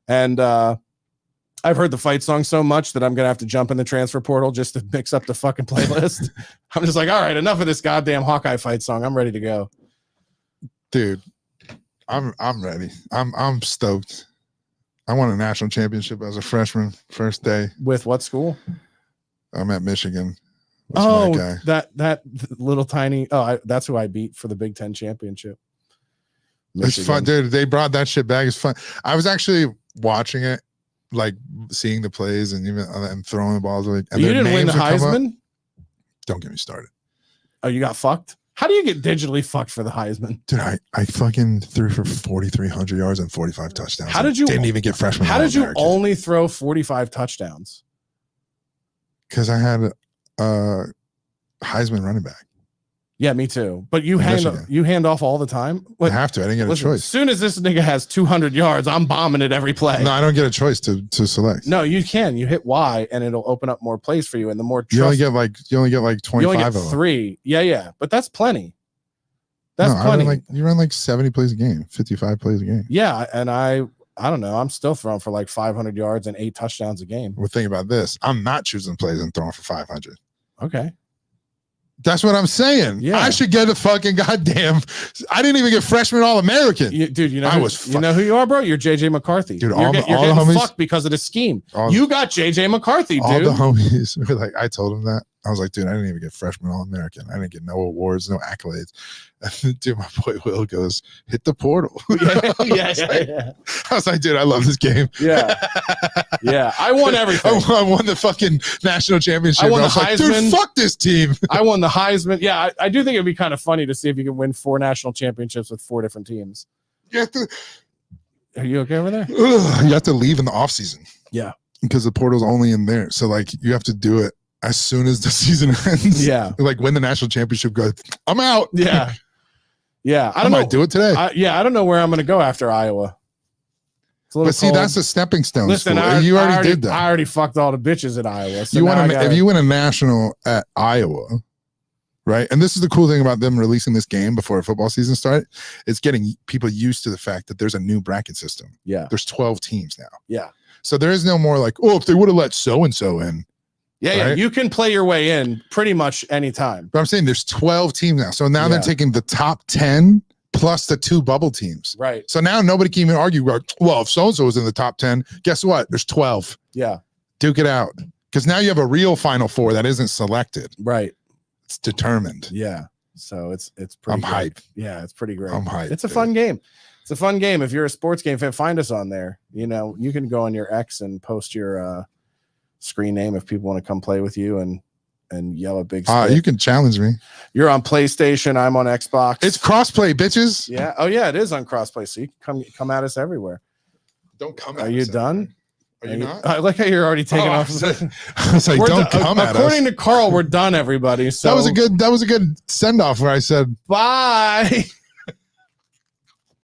and I've heard the fight song so much that I'm gonna have to jump in the transfer portal just to mix up the fucking playlist. I'm just like, all right, enough of this goddamn Hawkeye fight song. I'm ready to go, dude. I'm ready. I'm stoked. I won a national championship as a freshman, first day. With what school? I'm at Michigan. That little tiny. That's who I beat for the Big Ten championship. Michigan. It's fun, dude. They brought that shit back. It's fun. I was actually watching it, like seeing the plays and even and throwing the balls. And you didn't win the Heisman? Don't get me started. Oh, you got fucked? How do you get digitally fucked for the Heisman? Dude, I fucking threw for 4,300 yards and 45 touchdowns. How did you didn't even get freshman? How did you only throw 45 touchdowns? Because I had a Heisman running back. Yeah, me too. But you hand off all the time? I have to. I didn't get a choice. As soon as this nigga has 200 yards, I'm bombing it every play. No, I don't get a choice to select. No, you can. You hit Y and it'll open up more plays for you. And the more you only get like 25 you only get of them. 3. Yeah. But that's plenty. That's plenty. You run like 70 plays a game, 55 plays a game. Yeah, and I don't know. I'm still throwing for like 500 yards and 8 touchdowns a game. Well, think about this. I'm not choosing plays and throwing for 500. Okay. That's what I'm saying. Yeah. I should get a fucking goddamn. I didn't even get freshman All-American. Dude, you know who you are, bro? You're JJ McCarthy. Dude, you're the getting homies fucked because of the scheme. You got JJ McCarthy, dude. All the homies were like, I told him that. I was like, dude, I didn't even get freshman All-American. I didn't get no awards, no accolades. And dude, my boy Will goes, hit the portal. Yeah. I was like, dude, I love this game. Yeah. I won everything. I won the fucking national championship. I won the Heisman. Heisman. Like, dude, fuck this team. I won the Heisman. Yeah, I do think it'd be kind of funny to see if you can win 4 national championships with 4 different teams. Are you okay over there? You have to leave in the offseason. Yeah. Because the portal's only in there. So, like, you have to do it as soon as the season ends. Yeah. Like, when the national championship goes, I'm out. Yeah. I don't know. I might do it today. I don't know where I'm going to go after Iowa. But see, that's a stepping stone. Listen, you already did that. I already fucked all the bitches at Iowa. So if you win a national at Iowa, right? And this is the cool thing about them releasing this game before football season started. It's getting people used to the fact that there's a new bracket system. Yeah. There's 12 teams now. Yeah. So there is no more like, oh, if they would have let so-and-so in. Yeah, you can play your way in pretty much anytime. But I'm saying there's 12 teams now. So now they're taking the top 10 plus the 2 bubble teams. Right. So now nobody can even argue, well, if so-and-so was in the top 10, guess what? There's 12. Yeah. Duke it out. Because now you have a real Final Four that isn't selected. Right. It's determined. Yeah. So it's pretty I'm great. hyped. Yeah, it's pretty great. I'm hyped. It's a fun game. It's a fun game. If you're a sports game fan, find us on there. You know, you can go on your X and post your screen name if people want to come play with you and yell a big stick. You can challenge me. You're on PlayStation. I'm on Xbox. It's crossplay, bitches. Yeah. Oh yeah, it is on crossplay. So you can come at us everywhere. Don't come at us. us. Are you done? Are you not? I like how you're already taking off. I was like, don't come at us. According to Carl, we're done, everybody. So that was a good send off where I said bye.